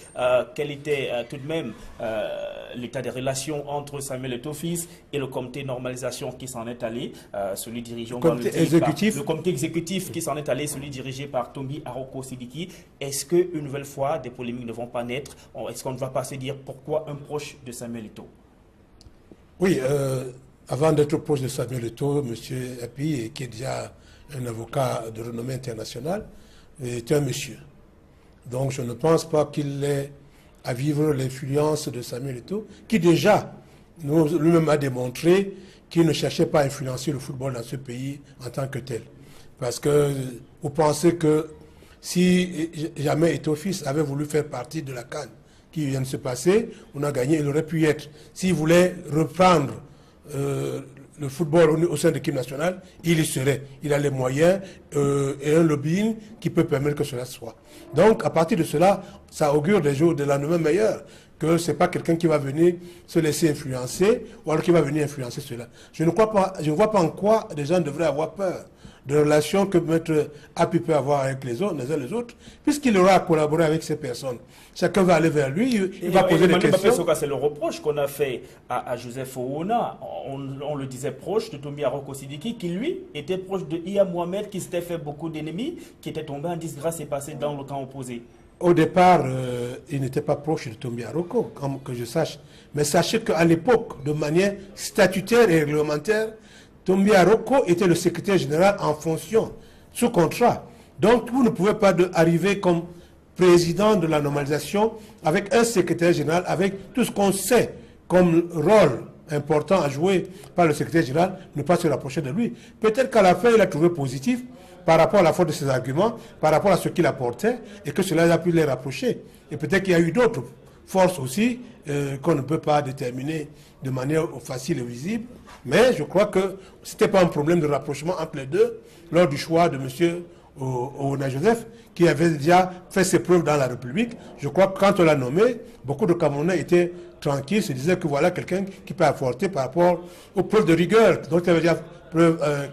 quel était tout de même l'état des relations entre Samuel Eto'o-Fils et le comité de normalisation qui s'en est allé, celui dirigé par le comité exécutif qui s'en est allé, celui dirigé par Tombi Aroko Sidiki, est-ce qu'une nouvelle fois des polémiques ne vont pas naître? Est-ce qu'on ne va pas se dire pourquoi un proche de Samuel Eto'o? Oui, avant d'être proche de Samuel Eto'o, M. Hapi, qui est déjà un avocat de renommée internationale, est un monsieur. Donc je ne pense pas qu'il ait à vivre l'influence de Samuel Eto'o, qui déjà lui-même a démontré qu'il ne cherchait pas à influencer le football dans ce pays en tant que tel. Parce que vous pensez que si jamais Eto'o-Fils avait voulu faire partie de la CAN qui vient de se passer, on a gagné, il aurait pu y être. S'il voulait reprendre le football au sein de l'équipe nationale, il y serait. Il a les moyens et un lobbying qui peut permettre que cela soit. Donc, à partir de cela, ça augure des jours de lendemain meilleurs, que ce n'est pas quelqu'un qui va venir se laisser influencer, ou alors qui va venir influencer cela. Je ne vois pas en quoi des gens devraient avoir peur de relations que Maître Hapi peut avoir avec les uns les autres, puisqu'il aura à collaborer avec ces personnes. Chacun va aller vers lui, il va poser des questions. C'est le reproche qu'on a fait à Joseph Ouna. On le disait proche de Tombi Aroko Sidiki, qui lui était proche de Iya Mohamed, qui s'était fait beaucoup d'ennemis, qui était tombé en disgrâce et passé dans le camp opposé. Au départ, il n'était pas proche de Tombi Aroko, comme que je sache. Mais sachez qu'à l'époque, de manière statutaire et réglementaire, Tombi Aroko était le secrétaire général en fonction, sous contrat. Donc, vous ne pouvez pas arriver comme président de la normalisation avec un secrétaire général, avec tout ce qu'on sait comme rôle important à jouer par le secrétaire général, ne pas se rapprocher de lui. Peut-être qu'à la fin, il a trouvé positif par rapport à la force de ses arguments, par rapport à ce qu'il apportait, et que cela a pu les rapprocher. Et peut-être qu'il y a eu d'autres forces aussi qu'on ne peut pas déterminer de manière facile et visible. Mais je crois que ce n'était pas un problème de rapprochement entre les deux lors du choix de M. Ouna Joseph, qui avait déjà fait ses preuves dans la République. Je crois que quand on l'a nommé, beaucoup de Camerounais étaient tranquilles, se disaient que voilà quelqu'un qui peut apporter par rapport aux preuves de rigueur dont il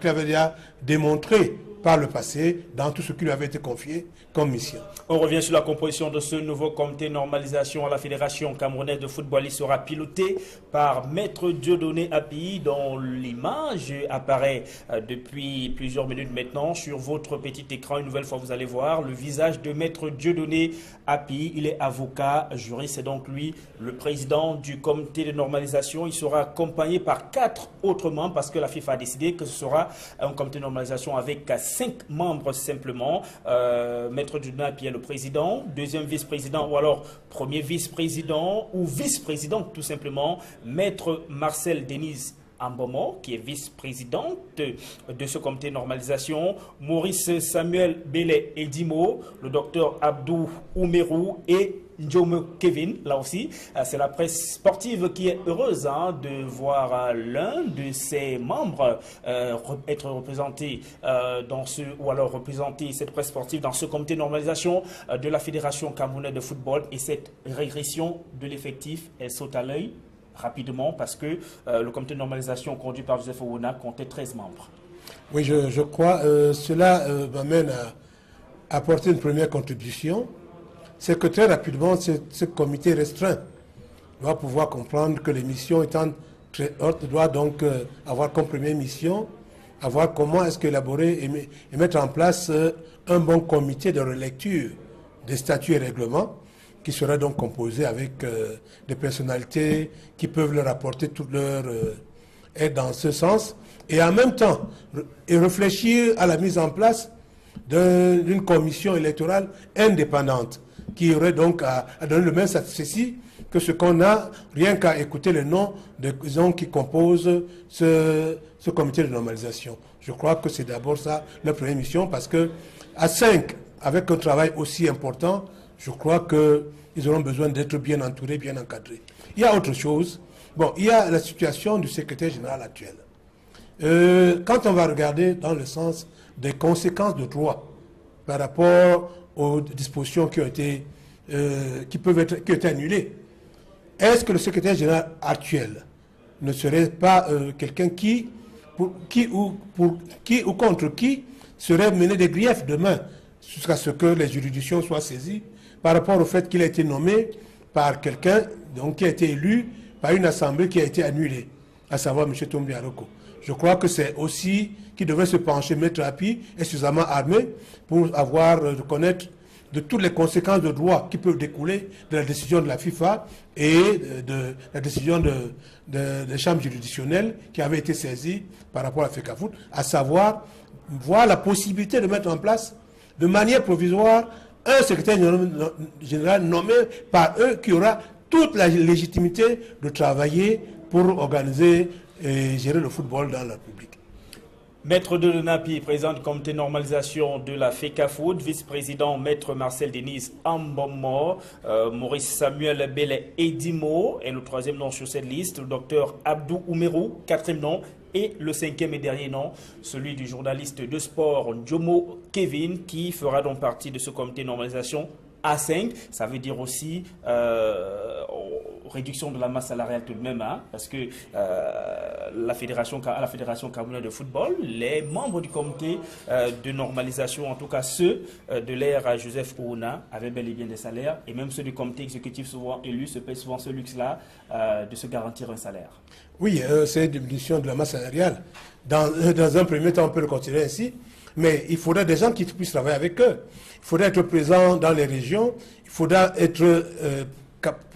avait déjà démontré par le passé dans tout ce qui lui avait été confié comme mission. On revient sur la composition de ce nouveau comité normalisation à la Fédération camerounaise de football. Il sera piloté par Maître Dieudonné Api, dont l'image apparaît depuis plusieurs minutes maintenant sur votre petit écran. Une nouvelle fois, vous allez voir le visage de Maître Dieudonné Api. Il est avocat, juriste, c'est donc lui le président du comité de normalisation. Il sera accompagné par 4 autres membres parce que la FIFA a décidé que ce sera un comité de normalisation avec 5 membres simplement. Maître Dieudonné Api est le président, deuxième vice-président ou alors premier vice-président ou vice-président tout simplement. Maître Marcel Denise Ambomo, qui est vice-présidente de ce comité de normalisation, Maurice Samuel Bellet Edimo, le docteur Abdou Oumerou et Njome Kevin, là aussi. C'est la presse sportive qui est heureuse de voir l'un de ses membres être représenté dans ce, ou alors représenter cette presse sportive dans ce comité de normalisation de la Fédération camerounaise de football. Et cette régression de l'effectif, elle saute à l'œil rapidement parce que le comité de normalisation conduit par Joseph Ouna comptait 13 membres. Oui, je crois cela m'amène à apporter une première contribution. C'est que très rapidement, ce comité restreint doit pouvoir comprendre que les missions étant très hautes, doit donc avoir comme première mission, avoir comment est-ce qu'élaborer et mettre en place un bon comité de relecture des statuts et règlements qui serait donc composé avec des personnalités qui peuvent leur apporter toute leur aide dans ce sens, et en même temps réfléchir à la mise en place d'une commission électorale indépendante qui aurait donc à donner le même satisfait que ce qu'on a, rien qu'à écouter les noms des gens qui composent ce comité de normalisation. Je crois que c'est d'abord ça leur première mission, parce que à 5, avec un travail aussi important, je crois qu'ils auront besoin d'être bien entourés, bien encadrés. Il y a autre chose. Bon, il y a la situation du secrétaire général actuel. Quand on va regarder dans le sens des conséquences de droit par rapport aux dispositions qui ont été, qui ont été annulées, est-ce que le secrétaire général actuel ne serait pas quelqu'un qui ou contre qui serait mené des griefs demain jusqu'à ce que les juridictions soient saisies par rapport au fait qu'il a été nommé par quelqu'un qui a été élu par une assemblée qui a été annulée, à savoir M. Tombi Aroko. Je crois que c'est aussi qui devrait se pencher, Maître Api est suffisamment armé pour connaître de toutes les conséquences de droit qui peuvent découler de la décision de la FIFA et de la décision des chambres juridictionnelles qui avaient été saisies par rapport à FECAFOOT, à savoir voir la possibilité de mettre en place de manière provisoire un secrétaire général nommé par eux qui aura toute la légitimité de travailler pour organiser et gérer le football dans la République. Maître Dieudonné Api, président du comité de normalisation de la FECAFOOT, vice-président Maître Marcel Denise Ambomo, Maurice Samuel Bellet Edimo, et le troisième nom sur cette liste, le docteur Abdou Oumerou, quatrième nom, et le cinquième et dernier nom, celui du journaliste de sport Njome Kevin, qui fera donc partie de ce comité de normalisation A5. Ça veut dire aussi réduction de la masse salariale tout de même, parce que à la Fédération camerounaise de football, les membres du comité de normalisation, en tout cas ceux de l'ère Joseph Ouna, avaient bel et bien des salaires, et même ceux du comité exécutif souvent élus se paient souvent ce luxe-là de se garantir un salaire. Oui, c'est une diminution de la masse salariale. Dans un premier temps, on peut le considérer ainsi, mais il faudrait des gens qui puissent travailler avec eux. Il faudrait être présent dans les régions, il faudra être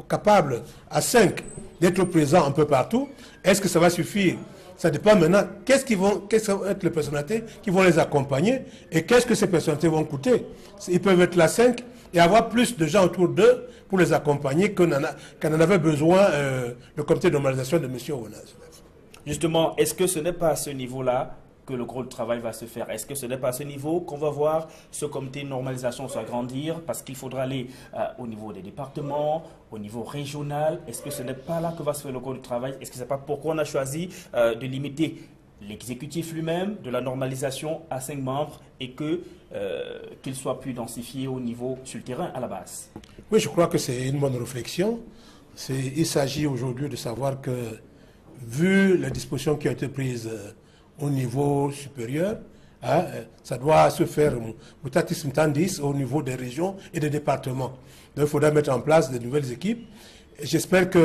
capable à 5 d'être présent un peu partout. Est-ce que ça va suffire? Ça dépend maintenant. Qu'est-ce que vont être les personnalités qui vont les accompagner et qu'est-ce que ces personnalités vont coûter? Ils peuvent être là 5 et avoir plus de gens autour d'eux pour les accompagner qu'en en avait besoin le comité de normalisation de M. Ouna. Justement, est-ce que ce n'est pas à ce niveau-là que le gros travail va se faire. Est-ce que ce n'est pas à ce niveau qu'on va voir ce comité de normalisation s'agrandir parce qu'il faudra aller au niveau des départements, au niveau régional? Est-ce que ce n'est pas là que va se faire le gros travail? Est-ce que ce n'est pas pourquoi on a choisi de limiter l'exécutif lui-même de la normalisation à 5 membres et qu'il soit plus densifié au niveau sur le terrain à la base? Oui, je crois que c'est une bonne réflexion. Il s'agit aujourd'hui de savoir que, vu les dispositions qui ont été prises au niveau supérieur, ça doit se faire mutatis mutandis au niveau des régions et des départements. Donc il faudra mettre en place de nouvelles équipes. J'espère qu'il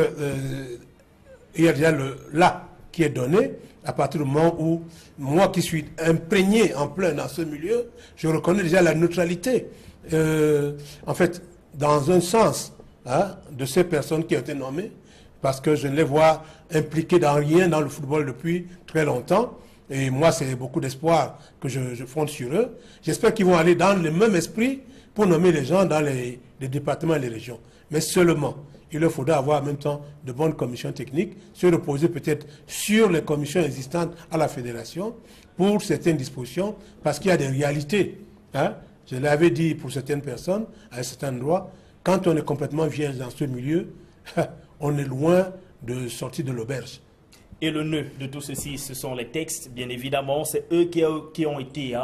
y a déjà le là qui est donné à partir du moment où moi qui suis imprégné en plein dans ce milieu, je reconnais déjà la neutralité. En fait, dans un sens de ces personnes qui ont été nommées, parce que je ne les vois impliqués dans rien dans le football depuis très longtemps. Et moi, c'est beaucoup d'espoir que je fonde sur eux. J'espère qu'ils vont aller dans le même esprit pour nommer les gens dans les départements et les régions. Mais seulement, il leur faudra avoir en même temps de bonnes commissions techniques, se reposer peut-être sur les commissions existantes à la fédération pour certaines dispositions, parce qu'il y a des réalités. Je l'avais dit pour certaines personnes, à un certain endroit, quand on est complètement vierge dans ce milieu, on est loin de sortir de l'auberge. Et le nœud de tout ceci, ce sont les textes, bien évidemment. C'est eux qui ont été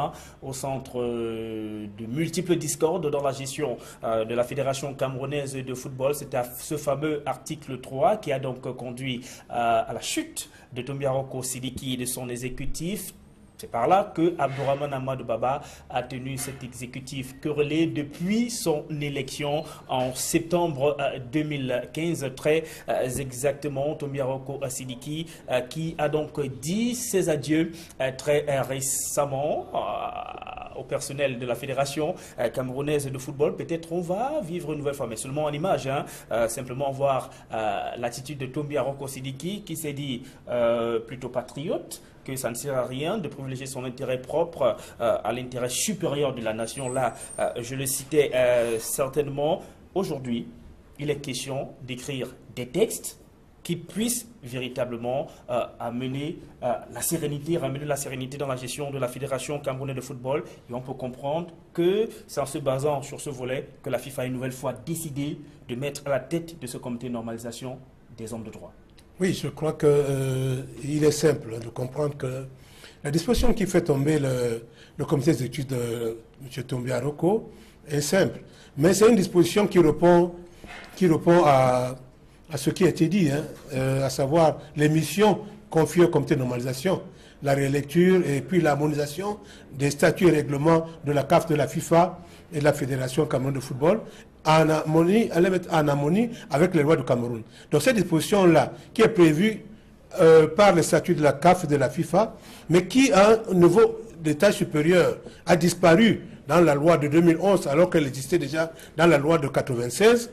au centre de multiples discordes dans la gestion de la Fédération camerounaise de football. C'était ce fameux article 3 qui a donc conduit à la chute de Tombiaroko Sidiki et de son exécutif. C'est par là que Abdourahmane Amadou Baba a tenu cet exécutif querellé depuis son élection en septembre 2015, très exactement. Tombiaroko Sidiki qui a donc dit ses adieux très récemment au personnel de la Fédération camerounaise de football. Peut-être on va vivre une nouvelle fois, mais seulement en image. Simplement voir l'attitude de Tombiaroko Sidiki qui s'est dit plutôt patriote, que ça ne sert à rien de privilégier son intérêt propre à l'intérêt supérieur de la nation. Là, je le citais certainement. Aujourd'hui, il est question d'écrire des textes qui puissent véritablement amener la sérénité, ramener la sérénité dans la gestion de la Fédération camerounaise de football. Et on peut comprendre que c'est en se basant sur ce volet que la FIFA a une nouvelle fois décidé de mettre à la tête de ce comité de normalisation des hommes de droit. Oui, je crois qu'il est simple de comprendre que la disposition qui fait tomber le comité d'exécutif de M. Tombiaroko est simple. Mais c'est une disposition qui répond à ce qui a été dit, à savoir les missions confiées au comité de normalisation, la rélecture et puis l'harmonisation des statuts et règlements de la CAF, de la FIFA et de la Fédération camerounaise de football, en harmonie avec les lois du Cameroun. Donc cette disposition-là, qui est prévue par les statuts de la CAF et de la FIFA, mais qui, à un niveau d'état supérieur, a disparu dans la loi de 2011, alors qu'elle existait déjà dans la loi de 96.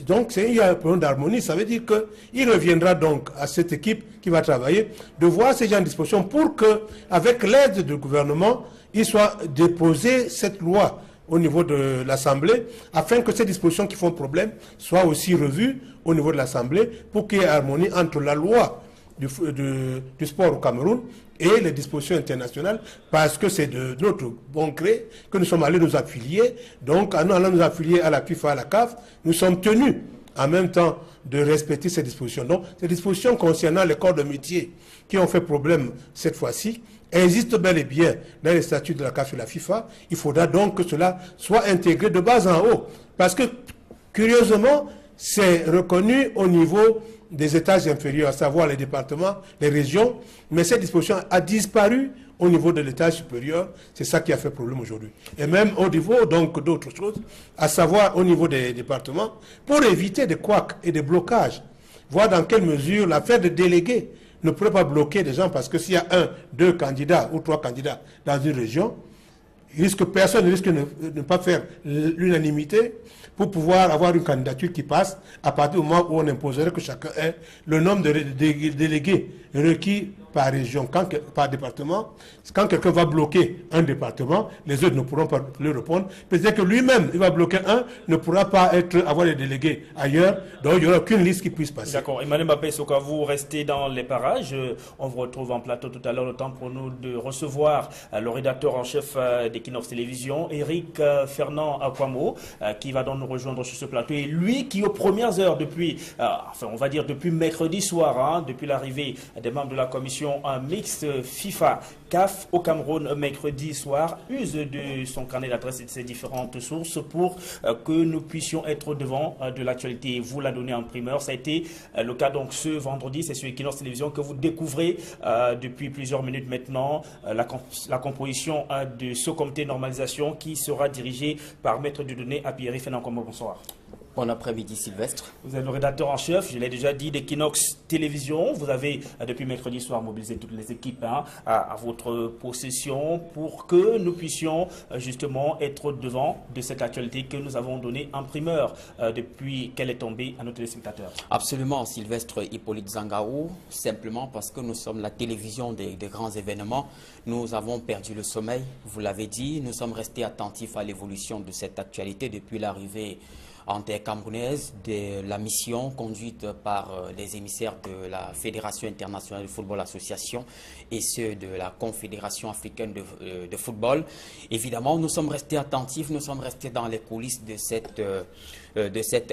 Donc il y a un problème d'harmonie. Ça veut dire qu'il reviendra donc à cette équipe qui va travailler de voir ces gens en disposition pour qu'avec l'aide du gouvernement, il soit déposé cette loi au niveau de l'Assemblée, afin que ces dispositions qui font problème soient aussi revues au niveau de l'Assemblée pour qu'il y ait harmonie entre la loi du sport au Cameroun et les dispositions internationales, parce que c'est de notre bon gré que nous sommes allés nous affilier. Donc, en allant nous affilier à la FIFA, à la CAF, nous sommes tenus en même temps de respecter ces dispositions. Donc, ces dispositions concernant les corps de métier qui ont fait problème cette fois-ci existent bel et bien dans les statuts de la CAF et de la FIFA. Il faudra donc que cela soit intégré de bas en haut. Parce que, curieusement, c'est reconnu au niveau des étages inférieurs, à savoir les départements, les régions, mais cette disposition a disparu au niveau de l'étage supérieur. C'est ça qui a fait problème aujourd'hui. Et même au niveau donc d'autres choses, à savoir au niveau des départements, pour éviter des couacs et des blocages, voir dans quelle mesure l'affaire de délégués ne pourrait pas bloquer des gens, parce que s'il y a 1, 2 candidats ou 3 candidats dans une région, personne ne risque de ne pas faire l'unanimité pour pouvoir avoir une candidature qui passe à partir du moment où on imposerait que chacun ait le nombre de délégués requis par région, par département. Quand quelqu'un va bloquer un département, les autres ne pourront pas lui répondre. Peut-être que lui-même, il va bloquer un, ne pourra pas avoir des délégués ailleurs. Donc, il n'y aura aucune liste qui puisse passer. D'accord. Emmanuel Mbappé, Soka, vous restez dans les parages. On vous retrouve en plateau tout à l'heure. Le temps pour nous de recevoir le rédacteur en chef d'Equinox Télévision, Eric Fernand Akwamo, qui va donc nous rejoindre sur ce plateau. Et lui qui, aux premières heures, depuis, on va dire depuis mercredi soir, depuis l'arrivée des membres de la commission mixte FIFA CAF au Cameroun mercredi soir, use de son carnet d'adresse et de ses différentes sources pour que nous puissions être devant de l'actualité. Vous la donnez en primeur. Ça a été le cas donc ce vendredi. C'est sur Equinox Télévision que vous découvrez depuis plusieurs minutes maintenant la composition de ce comité de normalisation qui sera dirigé par Maître Dieudonné Appieri. Bonsoir. Bon après-midi Sylvestre. Vous êtes le rédacteur en chef, je l'ai déjà dit, d'Equinox Télévision. Vous avez depuis mercredi soir mobilisé toutes les équipes à votre possession pour que nous puissions justement être devant de cette actualité que nous avons donnée en primeur depuis qu'elle est tombée à nos téléspectateurs. Absolument Sylvestre Hippolyte Zangaou, simplement parce que nous sommes la télévision des grands événements. Nous avons perdu le sommeil, vous l'avez dit, nous sommes restés attentifs à l'évolution de cette actualité depuis l'arrivée en terre camerounaise de la mission conduite par les émissaires de la Fédération internationale de football association et ceux de la Confédération africaine de football. Évidemment, nous sommes restés attentifs, nous sommes restés dans les coulisses de cette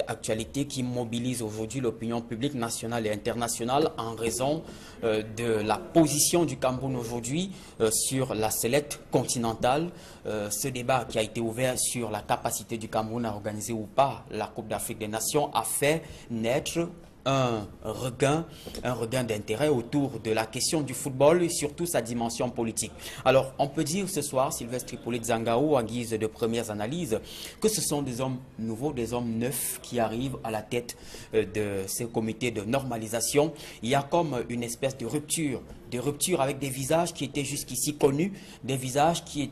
actualité qui mobilise aujourd'hui l'opinion publique nationale et internationale en raison de la position du Cameroun aujourd'hui sur la sellette continentale. Ce débat qui a été ouvert sur la capacité du Cameroun à organiser ou pas la Coupe d'Afrique des Nations a fait naître un regain d'intérêt autour de la question du football et surtout sa dimension politique. Alors, on peut dire ce soir, Sylvestre Hippolyte Zangaou, en guise de premières analyses, que ce sont des hommes nouveaux, des hommes neufs qui arrivent à la tête de ces comités de normalisation. Il y a comme une espèce de rupture avec des visages qui étaient jusqu'ici connus, des visages qui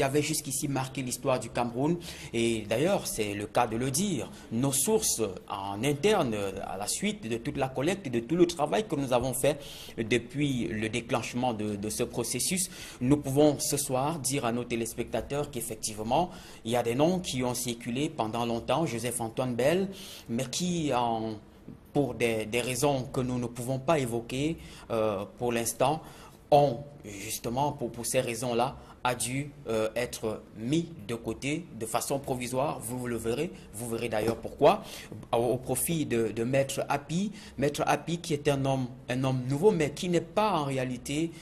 avaient jusqu'ici marqué l'histoire du Cameroun. Et d'ailleurs, c'est le cas de le dire, nos sources en interne, à la suite de toute la collecte et de tout le travail que nous avons fait depuis le déclenchement de ce processus, nous pouvons ce soir dire à nos téléspectateurs qu'effectivement, il y a des noms qui ont circulé pendant longtemps, Joseph-Antoine Bell, mais qui pour des raisons que nous ne pouvons pas évoquer pour l'instant, ont justement, pour ces raisons-là, a dû être mis de côté de façon provisoire. Vous le verrez, vous verrez d'ailleurs pourquoi, au profit de Maître Appi. Maître Appi qui est un homme nouveau, mais qui n'est pas en réalité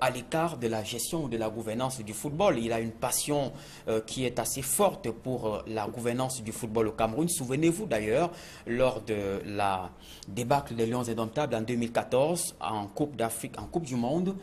à l'écart de la gestion ou de la gouvernance du football. Il a une passion qui est assez forte pour la gouvernance du football au Cameroun. Souvenez-vous d'ailleurs, lors de la débâcle des Lions indomptables en 2014, en Coupe d'Afrique, en Coupe du Monde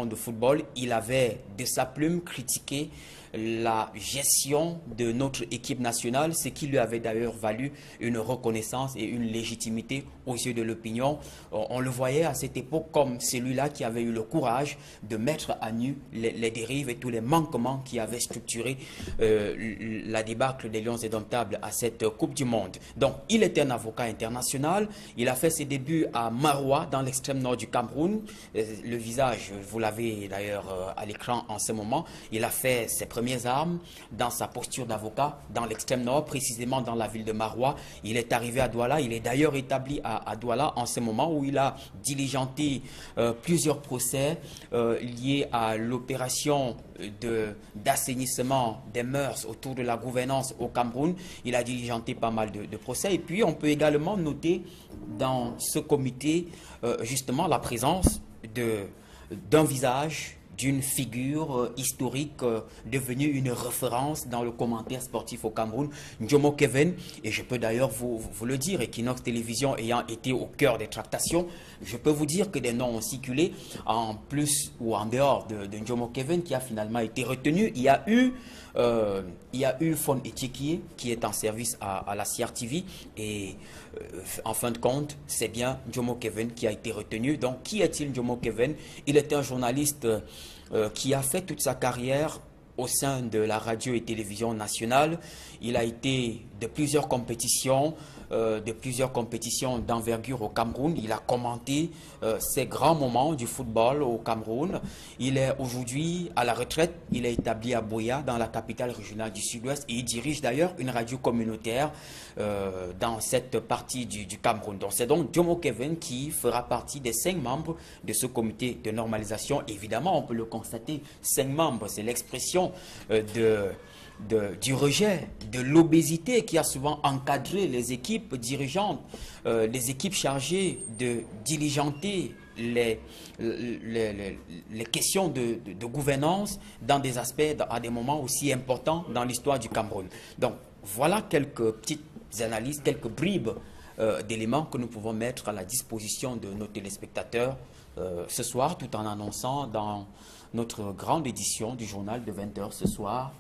de football, il avait de sa plume critiqué la gestion de notre équipe nationale, ce qui lui avait d'ailleurs valu une reconnaissance et une légitimité aux yeux de l'opinion. On le voyait à cette époque comme celui-là qui avait eu le courage de mettre à nu les dérives et tous les manquements qui avaient structuré la débâcle des Lions indomptables à cette Coupe du Monde. Donc, il était un avocat international. Il a fait ses débuts à Maroua, dans l'extrême nord du Cameroun. Le visage, vous l'avez d'ailleurs à l'écran en ce moment. Il a fait ses premières armes dans sa posture d'avocat dans l'extrême nord, précisément dans la ville de Maroua. Il est arrivé à Douala, il est d'ailleurs établi à Douala en ce moment où il a diligenté plusieurs procès liés à l'opération d'assainissement des mœurs autour de la gouvernance au Cameroun. Il a diligenté pas mal de procès. Et puis on peut également noter dans ce comité justement la présence d'un visage, d'une figure historique devenue une référence dans le commentaire sportif au Cameroun, Njomo Kevin. Et je peux d'ailleurs vous le dire, Equinox Télévision ayant été au cœur des tractations, je peux vous dire que des noms ont circulé en plus ou en dehors de Njomo Kevin qui a finalement été retenu. Il y a eu Fon Etchekie qui est en service à la CRTV et en fin de compte, c'est bien Njomo Kevin qui a été retenu. Donc, qui est-il Njomo Kevin? Il est un journaliste qui a fait toute sa carrière au sein de la radio et télévision nationale. Il a été de plusieurs compétitions d'envergure au Cameroun. Il a commenté ces grands moments du football au Cameroun. Il est aujourd'hui à la retraite. Il est établi à Buea, dans la capitale régionale du Sud-Ouest, et il dirige d'ailleurs une radio communautaire dans cette partie du Cameroun. Donc c'est donc Jomo Kevin qui fera partie des 5 membres de ce comité de normalisation. Évidemment, on peut le constater, 5 membres, c'est l'expression du rejet, de l'obésité qui a souvent encadré les équipes dirigeantes, les équipes chargées de diligenter les questions de gouvernance dans des aspects, à des moments aussi importants dans l'histoire du Cameroun. Donc voilà quelques petites analyses, quelques bribes d'éléments que nous pouvons mettre à la disposition de nos téléspectateurs ce soir, tout en annonçant dans notre grande édition du journal de 20h ce soir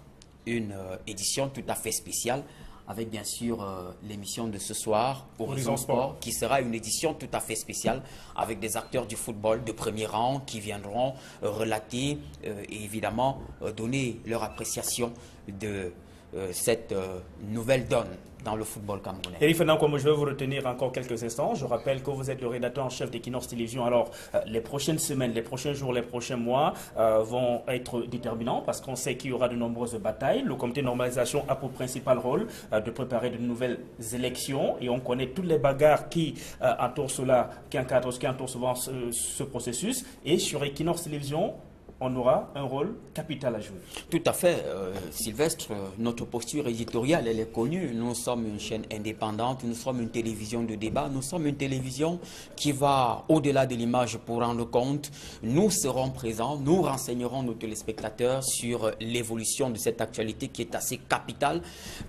une édition tout à fait spéciale avec bien sûr l'émission de ce soir, Horizon Sport, qui sera une édition tout à fait spéciale avec des acteurs du football de premier rang qui viendront relater et évidemment donner leur appréciation de cette nouvelle donne dans le football camerounais. Eric Fernand, comme je vais vous retenir encore quelques instants, je rappelle que vous êtes le rédacteur en chef d'Equinox Télévision. Alors, les prochaines semaines, les prochains jours, les prochains mois vont être déterminants parce qu'on sait qu'il y aura de nombreuses batailles. Le comité de normalisation a pour principal rôle de préparer de nouvelles élections et on connaît toutes les bagarres qui entourent cela, qui entourent souvent ce processus. Et sur Equinox Télévision, on aura un rôle capital à jouer. Tout à fait, Sylvestre. Notre posture éditoriale, elle est connue. Nous sommes une chaîne indépendante, nous sommes une télévision de débat, nous sommes une télévision qui va au-delà de l'image pour rendre compte. Nous serons présents, nous renseignerons nos téléspectateurs sur l'évolution de cette actualité qui est assez capitale,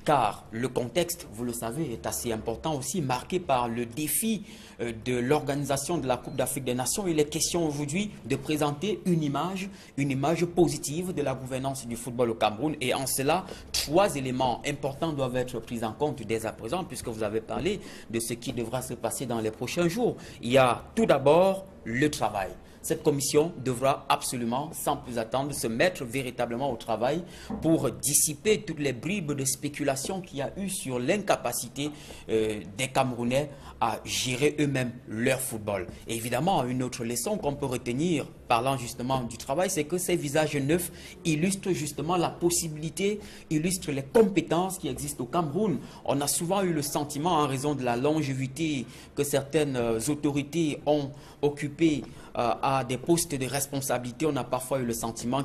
car le contexte, vous le savez, est assez important aussi, marqué par le défi de l'organisation de la Coupe d'Afrique des Nations. Il est question aujourd'hui de présenter une image positive de la gouvernance du football au Cameroun. Et en cela, 3 éléments importants doivent être pris en compte dès à présent, puisque vous avez parlé de ce qui devra se passer dans les prochains jours. Il y a tout d'abord le travail. Cette commission devra absolument, sans plus attendre, se mettre véritablement au travail pour dissiper toutes les bribes de spéculation qu'il y a eu sur l'incapacité des Camerounais à gérer eux-mêmes leur football. Et évidemment, une autre leçon qu'on peut retenir, parlant justement du travail, c'est que ces visages neufs illustrent justement la possibilité, illustrent les compétences qui existent au Cameroun. On a souvent eu le sentiment, en raison de la longévité que certaines autorités ont occupé à des postes de responsabilité, on a parfois eu le sentiment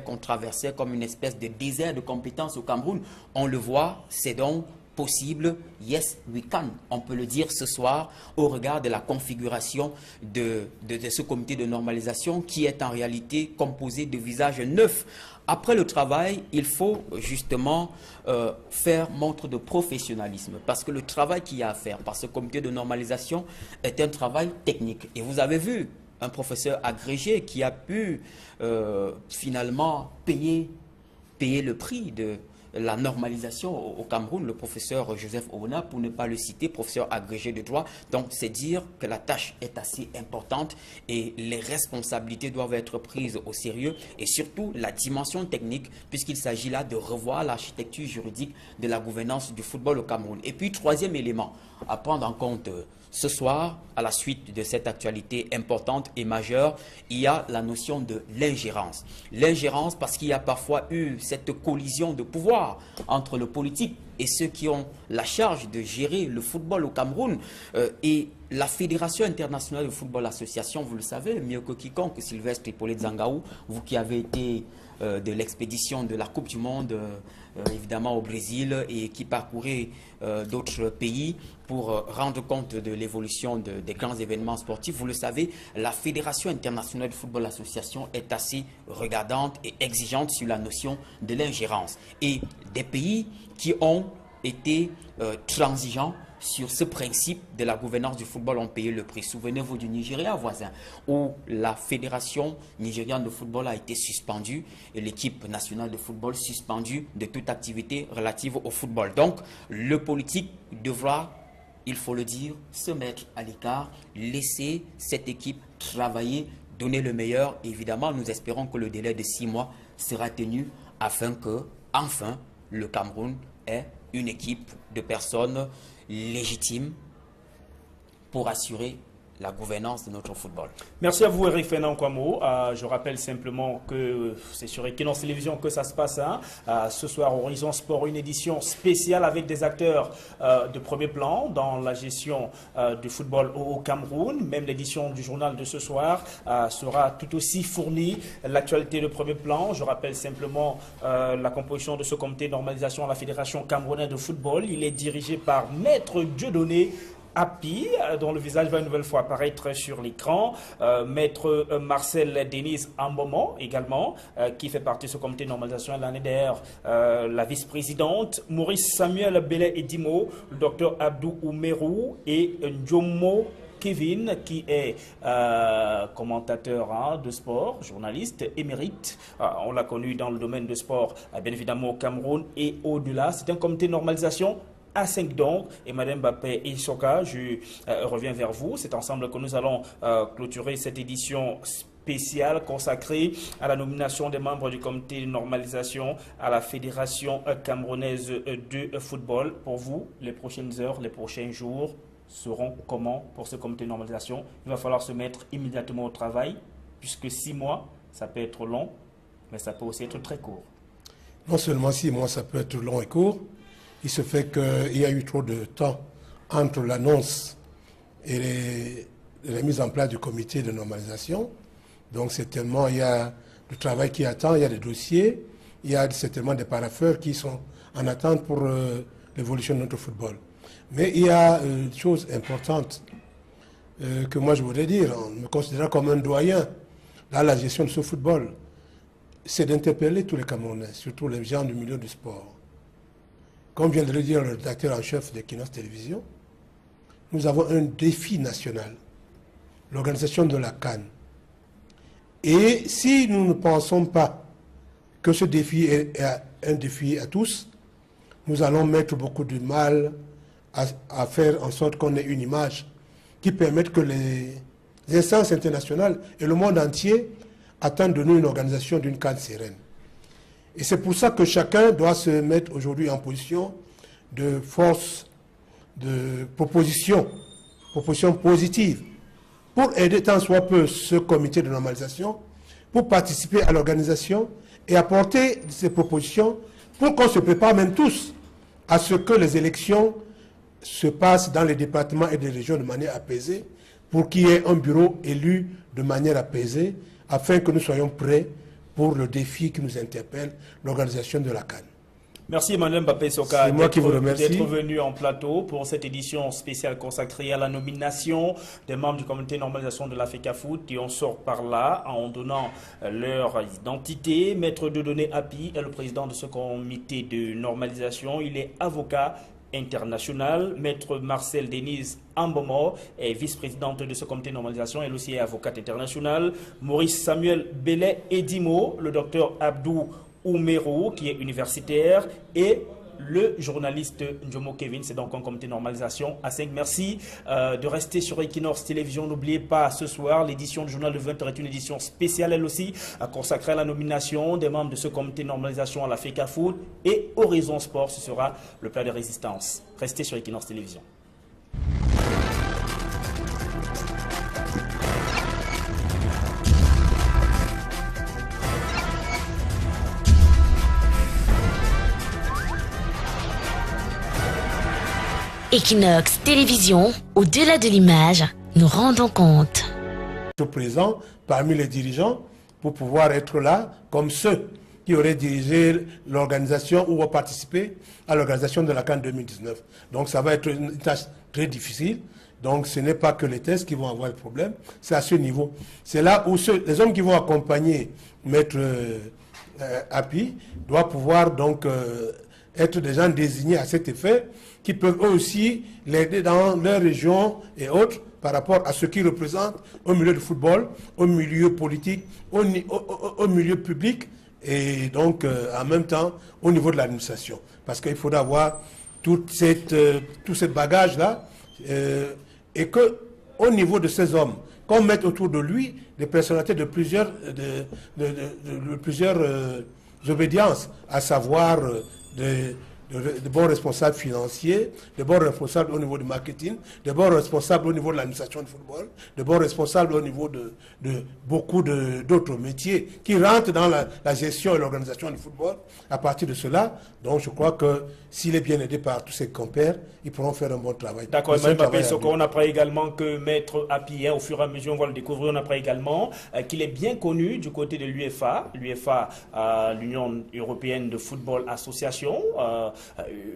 qu'on traversait comme une espèce de désert de compétences au Cameroun. On le voit, c'est donc possible, yes we can, on peut le dire ce soir au regard de la configuration de ce comité de normalisation qui est en réalité composé de visages neufs. Après le travail, il faut justement faire montre de professionnalisme parce que le travail qu'il y a à faire par ce comité de normalisation est un travail technique. Et vous avez vu un professeur agrégé qui a pu finalement payer le prix de la normalisation au Cameroun, le professeur Joseph Ouna, pour ne pas le citer, professeur agrégé de droit. Donc, c'est dire que la tâche est assez importante et les responsabilités doivent être prises au sérieux et surtout la dimension technique, puisqu'il s'agit là de revoir l'architecture juridique de la gouvernance du football au Cameroun. Et puis, 3e élément à prendre en compte ce soir, à la suite de cette actualité importante et majeure, il y a la notion de l'ingérence. L'ingérence parce qu'il y a parfois eu cette collision de pouvoir entre le politique et ceux qui ont la charge de gérer le football au Cameroun. Et la Fédération internationale de football association, vous le savez, mieux que quiconque, Sylvestre Hippolyte Zangaou, vous qui avez été de l'expédition de la Coupe du Monde, évidemment au Brésil, et qui parcourait d'autres pays pour rendre compte de l'évolution des grands événements sportifs. Vous le savez, la Fédération internationale de football association est assez regardante et exigeante sur la notion de l'ingérence. Et des pays qui ont été transigeants sur ce principe de la gouvernance du football ont payé le prix. Souvenez-vous du Nigeria voisin, où la fédération nigériane de football a été suspendue et l'équipe nationale de football suspendue de toute activité relative au football. Donc, le politique devra, il faut le dire, se mettre à l'écart, laisser cette équipe travailler, donner le meilleur. Et évidemment, nous espérons que le délai de 6 mois sera tenu afin que, enfin, le Cameroun ait une équipe de personnes légitimes pour assurer la gouvernance de notre football. Merci à vous, Eric Fernand Kwamo. Je rappelle simplement que c'est sur Equinox Télévision que ça se passe. Ce soir, Horizon Sport, une édition spéciale avec des acteurs de premier plan dans la gestion du football au Cameroun. Même l'édition du journal de ce soir sera tout aussi fournie. L'actualité de premier plan, je rappelle simplement la composition de ce comité de normalisation à la Fédération camerounaise de football. Il est dirigé par Maître Dieudonné Api, dont le visage va une nouvelle fois apparaître sur l'écran. Maître Marcel Denise Ambomo également, qui fait partie de ce comité de normalisation l'année dernière, la vice-présidente. Maurice Samuel Bellet Edimo, le docteur Abdou Oumerou et Ndjomo Kevin, qui est commentateur de sport, journaliste émérite. On l'a connu dans le domaine de sport, bien évidemment au Cameroun et au-delà. C'est un comité de normalisation à 5 donc, et Mme Mbappé et Soka, je reviens vers vous. C'est ensemble que nous allons clôturer cette édition spéciale consacrée à la nomination des membres du comité de normalisation à la Fédération camerounaise de football. Pour vous, les prochaines heures, les prochains jours seront comment pour ce comité de normalisation? Il va falloir se mettre immédiatement au travail, puisque 6 mois, ça peut être long, mais ça peut aussi être très court. Non seulement 6 mois, ça peut être long et court. Il se fait qu'il y a eu trop de temps entre l'annonce et la mise en place du comité de normalisation. Donc certainement, il y a du travail qui attend, il y a des dossiers, il y a certainement des parapheurs qui sont en attente pour l'évolution de notre football. Mais il y a une chose importante que moi je voudrais dire, en me considérant comme un doyen dans la gestion de ce football, c'est d'interpeller tous les Camerounais, surtout les gens du milieu du sport. Comme vient de le dire le rédacteur en chef d'Equinox Télévision, nous avons un défi national, l'organisation de la CAN. Et si nous ne pensons pas que ce défi est un défi à tous, nous allons mettre beaucoup de mal à faire en sorte qu'on ait une image qui permette que les instances internationales et le monde entier attendent de nous une organisation d'une CAN sereine. Et c'est pour ça que chacun doit se mettre aujourd'hui en position de force, de proposition positive, pour aider tant soit peu ce comité de normalisation, pour participer à l'organisation et apporter ces propositions pour qu'on se prépare même tous à ce que les élections se passent dans les départements et les régions de manière apaisée, pour qu'il y ait un bureau élu de manière apaisée, afin que nous soyons prêts pour le défi qui nous interpelle, l'organisation de la CAN. Merci Emmanuel Mbappé Soka d'être venu en plateau pour cette édition spéciale consacrée à la nomination des membres du comité de normalisation de la FECAFOOT, et on sort par là en donnant leur identité. Maître Dieudonné Api est le président de ce comité de normalisation. Il est avocat international. Maître Marcel Denise Ambomo est vice-présidente de ce comité de normalisation. Elle aussi est avocate internationale. Maurice Samuel Bellet Edimo, le docteur Abdou Oumerou, qui est universitaire, et le journaliste Ndjomo Kevin. C'est donc un comité de normalisation à 5. Merci de rester sur Equinox Télévision. N'oubliez pas, ce soir, l'édition du journal de 20h est une édition spéciale, elle aussi, consacrée à la nomination des membres de ce comité de normalisation à la FECAFOOT, et Horizon Sport, ce sera le plat de résistance. Restez sur Equinox Télévision. Equinox Télévision, au-delà de l'image, nous rendons compte. Présent parmi les dirigeants pour pouvoir être là comme ceux qui auraient dirigé l'organisation ou ont participé à l'organisation de la CAN 2019. Donc ça va être une tâche très difficile. Donc ce n'est pas que les tests qui vont avoir le problème, c'est à ce niveau. C'est là où les hommes qui vont accompagner Maître Api doivent pouvoir donc être des gens désignés à cet effet, qui peuvent eux aussi l'aider dans leur région et autres par rapport à ce qu'ils représentent au milieu du football, au milieu politique, au milieu public et donc en même temps au niveau de l'administration. Parce qu'il faudra avoir tout ce bagage-là et qu'au niveau de ces hommes, qu'on mette autour de lui des personnalités de plusieurs obédiences, à savoir de bons responsables financiers, de bons responsables au niveau du marketing, de bons responsables au niveau de l'administration du football, de bons responsables au niveau de beaucoup d'autres métiers qui rentrent dans la gestion et l'organisation du football. À partir de cela, donc je crois que s'il est bien aidé par tous ses compères, ils pourront faire un bon travail. D'accord, on apprend également que Maître Api, au fur et à mesure, on va le découvrir, on apprend également qu'il est bien connu du côté de l'UEFA, l'Union Européenne de Football Association,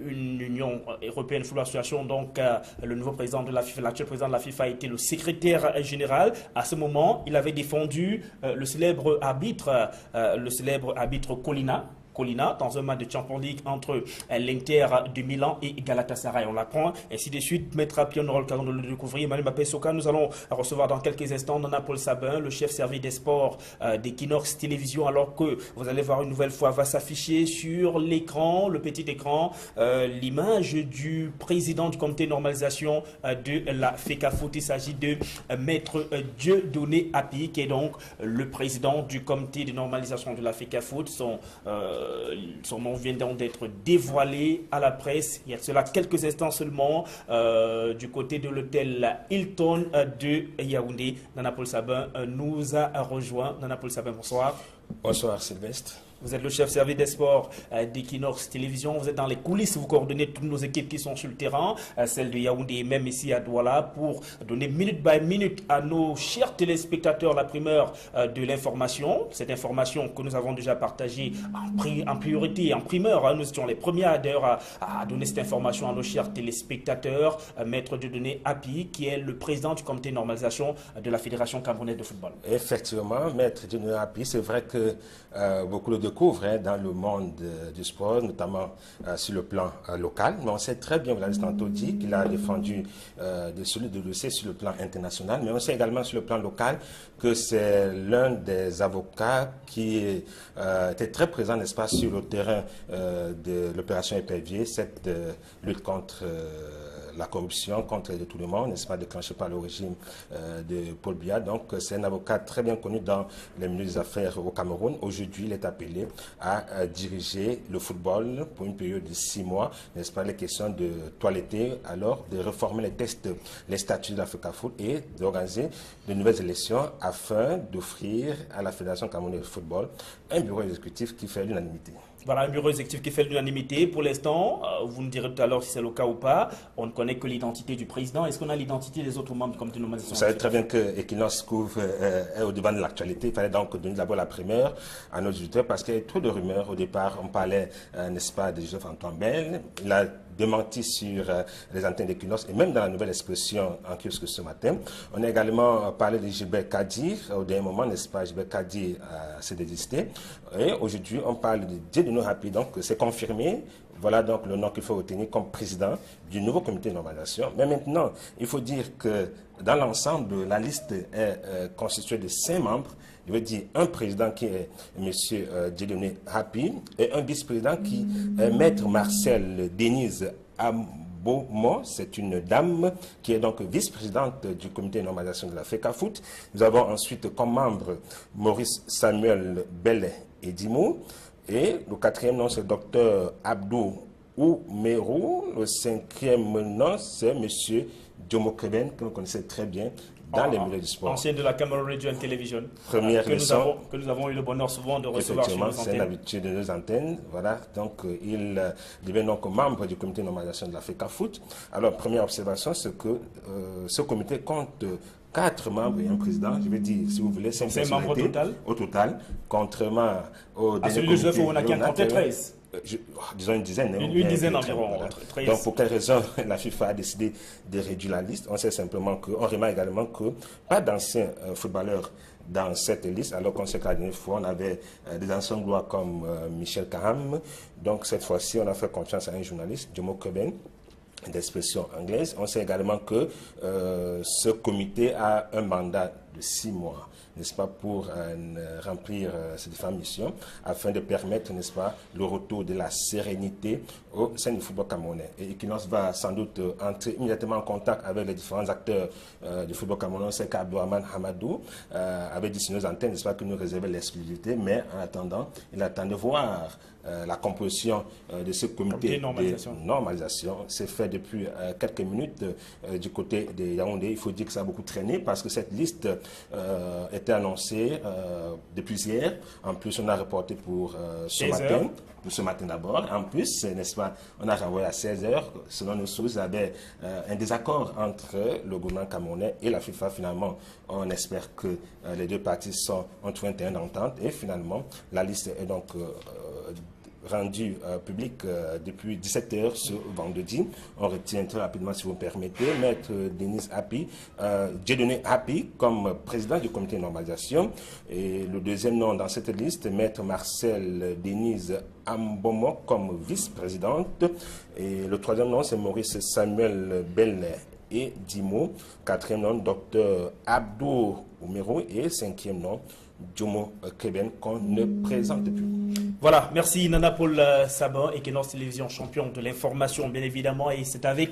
une Union Européenne de Football Association, donc le nouveau président de la FIFA, l'actuel président de la FIFA a été le secrétaire général. À ce moment, il avait défendu le célèbre arbitre Colina dans un match de Champions League entre l'Inter de Milan et Galatasaray. On l'apprend, ainsi de suite. Maître Api, on aura l'occasion de le découvrir. Emmanuel Mbappé Soka, nous allons recevoir dans quelques instants Nana Paul Sabin, le chef service des sports d'Equinox Télévision, alors que vous allez voir une nouvelle fois, va s'afficher sur l'écran, le petit écran, l'image du président du comité de normalisation de la FECAFOOT. Il s'agit de Maître Dieudonné Api, qui est donc le président du comité de normalisation de la FECAFOOT. Son nom vient donc d'être dévoilé à la presse il y a cela quelques instants seulement du côté de l'hôtel Hilton de Yaoundé. Nana Paul Sabin nous a rejoint. Nana Paul Sabin, bonsoir. Bonsoir Sylvestre. Vous êtes le chef service des sports d'Equinox Télévision. Vous êtes dans les coulisses, vous coordonnez toutes nos équipes qui sont sur le terrain, celles de Yaoundé et même ici à Douala, pour donner minute by minute à nos chers téléspectateurs la primeur de l'information. Cette information que nous avons déjà partagée en priorité, en primeur. Nous étions les premiers d'ailleurs à donner cette information à nos chers téléspectateurs. Maître Dieudonné Api, qui est le président du comité de normalisation de la Fédération camerounaise de football. Effectivement, Maître Dieudonné Api, c'est vrai que beaucoup le découvrent dans le monde du sport, notamment sur le plan local. Mais on sait très bien, vous l'avez tantôt dit, qu'il a défendu de dossier sur le plan international. Mais on sait également sur le plan local que c'est l'un des avocats qui était très présent, n'est-ce pas, sur le terrain de l'opération Épervier, cette lutte contre la corruption, contre tout le monde, n'est-ce pas, déclenchée par le régime de Paul Biya. Donc, c'est un avocat très bien connu dans les milieux des affaires au Cameroun. Aujourd'hui, il est appelé à diriger le football pour une période de 6 mois, n'est-ce pas, les questions de toiletter, alors de réformer les textes, les statuts de la FECAFOOT et d'organiser de nouvelles élections afin d'offrir à la Fédération camerounaise de football un bureau exécutif qui fait l'unanimité. Voilà, un bureau exécutif qui fait l'unanimité. Pour l'instant, vous nous direz tout à l'heure si c'est le cas ou pas. On ne connaît que l'identité du président. Est-ce qu'on a l'identité des autres membres du comité de normalisation? Vous savez très bien que Equinox couvre est au devant de l'actualité. Il fallait donc donner d'abord la primeur à nos auditeurs parce qu'il y a eu trop de rumeurs. Au départ, on parlait, n'est-ce pas, de Joseph-Antoine Bell. Il a démenti sur les antennes d'Equinox et même dans la nouvelle expression en kiosque ce matin. On a également parlé de Gilbert Kadir. Au dernier moment, n'est-ce pas, Gilbert Kadir s'est désisté. Et aujourd'hui, on parle de Dieudonné Api. Donc, c'est confirmé. Voilà donc le nom qu'il faut retenir comme président du nouveau comité de normalisation. Mais maintenant, il faut dire que dans l'ensemble, la liste est constituée de 5 membres. Je veux dire un président qui est M. Dieudonné Api et un vice-président qui est Maître Marcel Denise Beaumont, c'est une dame qui est donc vice-présidente du comité de normalisation de la FECAFOOT. Nous avons ensuite comme membre Maurice Samuel Bellet et Dimou. Et le 4e nom, c'est le docteur Abdou Oumerou. Le 5e nom, c'est M. Djomo Keben, que vous connaissez très bien dans les milieux du sport. Ancien de la Cameroon Radio and Television. Première leçon. Que nous avons eu le bonheur souvent de recevoir sur nos antennes. C'est une habitude de nos antennes. Voilà. Donc, il devient donc membre du comité de normalisation de la FECAFOOT. Alors, première observation, c'est que ce comité compte 4 membres et un président, je vais dire, si vous voulez, 5 membres au total, contrairement au à celui de Joseph Ouonaki en comptait 13. Disons une dizaine. Une dizaine environ. Voilà. Donc, pour quelle raison la FIFA a décidé de réduire la liste? On sait simplement que, on remarque également que pas d'anciens footballeurs dans cette liste, alors qu'on sait que la dernière fois, on avait des anciens gloires comme Michel Kaham. Donc, cette fois-ci, on a fait confiance à un journaliste, Djomo Keben, d'expression anglaise. On sait également que ce comité a un mandat de 6 mois, n'est-ce pas, pour remplir ces différentes missions, afin de permettre, n'est-ce pas, le retour de la sérénité au sein du football camerounais. Et Equinox va sans doute entrer immédiatement en contact avec les différents acteurs du football camerounais. C'est qu'Abdourahmane Hamadou avait dit sur nos antennes, n'est-ce pas, que nous réservait l'exclusivité, mais en attendant, il attend de voir la composition de ce comité de normalisation. C'est fait depuis quelques minutes du côté de Yaoundé. Il faut dire que ça a beaucoup traîné parce que cette liste était annoncée depuis hier. En plus, on a reporté pour ce matin. Pour ce matin d'abord. En plus, n'est-ce pas, on a renvoyé à 16 h. Selon nos sources, il y avait un désaccord entre le gouvernement camerounais et la FIFA. Finalement, on espère que les deux parties ont trouvé un terrain d'entente. Et finalement, la liste est donc rendu public depuis 17 h ce vendredi. On retient très rapidement, si vous me permettez, Maître Denis Api, Dieudonné Api comme président du comité de normalisation. Et le deuxième nom dans cette liste, Maître Marcel Denise Ambomo comme vice-présidente. Et le troisième nom, c'est Maurice Samuel Bellet et Dimo. Quatrième nom, Dr Abdou Oumero. Et cinquième nom, Djomo Keben, qu'on ne présente plus. Voilà, merci Nana Paul Sabin, Equinox Télévision, champion de l'information bien évidemment, et c'est avec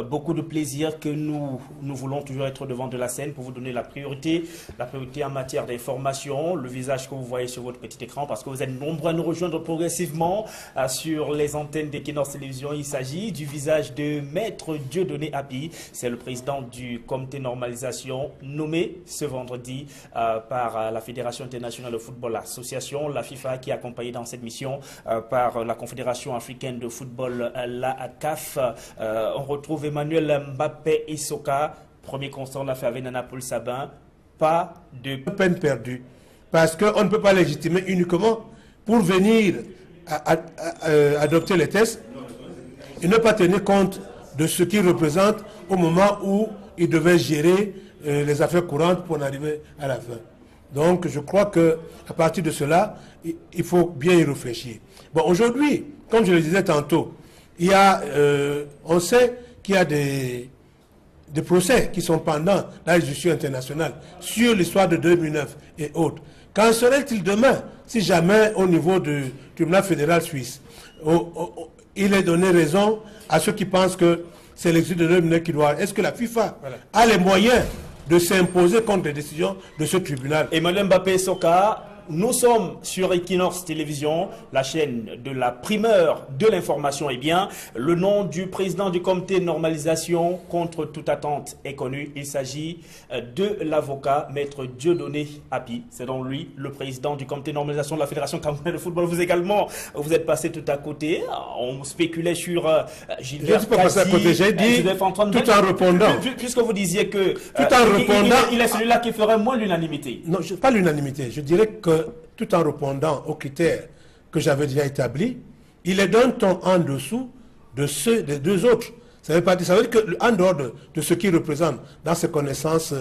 beaucoup de plaisir que nous voulons toujours être devant de la scène pour vous donner la priorité en matière d'information, le visage que vous voyez sur votre petit écran, parce que vous êtes nombreux à nous rejoindre progressivement sur les antennes d'Equinox Télévision. Il s'agit du visage de Maître Dieudonné Api, c'est le président du comité normalisation nommé ce vendredi par la Fédération internationale de football association, la FIFA, qui est accompagnée dans cette mission par la Confédération africaine de football, la CAF. On retrouve Emmanuel Mbappé Issoka, premier constat, on l'a fait avec Nana Paul Sabin, pas de peine perdue, parce qu'on ne peut pas légitimer uniquement pour venir adopter les tests et ne pas tenir compte de ce qu'ils représentent au moment où ils devaient gérer les affaires courantes pour en arriver à la fin. Donc, je crois qu'à partir de cela, il faut bien y réfléchir. Bon, aujourd'hui, comme je le disais tantôt, on sait qu'il y a des procès qui sont pendants dans les justices internationales sur l'histoire de 2009 et autres. Qu'en serait-il demain si jamais, au niveau du tribunal fédéral suisse, il est donné raison à ceux qui pensent que c'est l'exil de 2009 qui doit... Est-ce que la FIFA a les moyens de s'imposer contre les décisions de ce tribunal? Emmanuel Mbappé Soka, nous sommes sur Equinox Télévision, la chaîne de la primeur de l'information. Eh bien, le nom du président du comité de normalisation, contre toute attente, est connu. Il s'agit de l'avocat Maître Dieudonné Api. C'est donc lui, le président du comité de normalisation de la Fédération camerounaise de football. Vous également, vous êtes passé tout à côté. On spéculait sur Gilbert. Je ne suis pas passé à côté, j'ai dit tout en répondant. Puisque vous disiez que tout en répondant, il est celui-là qui ferait moins l'unanimité. Non, pas l'unanimité. Je dirais que tout en répondant aux critères que j'avais déjà établis, il est d'un ton en dessous de ceux des deux autres. Ça veut dire qu'en dehors de ce qu'il représente dans ses connaissances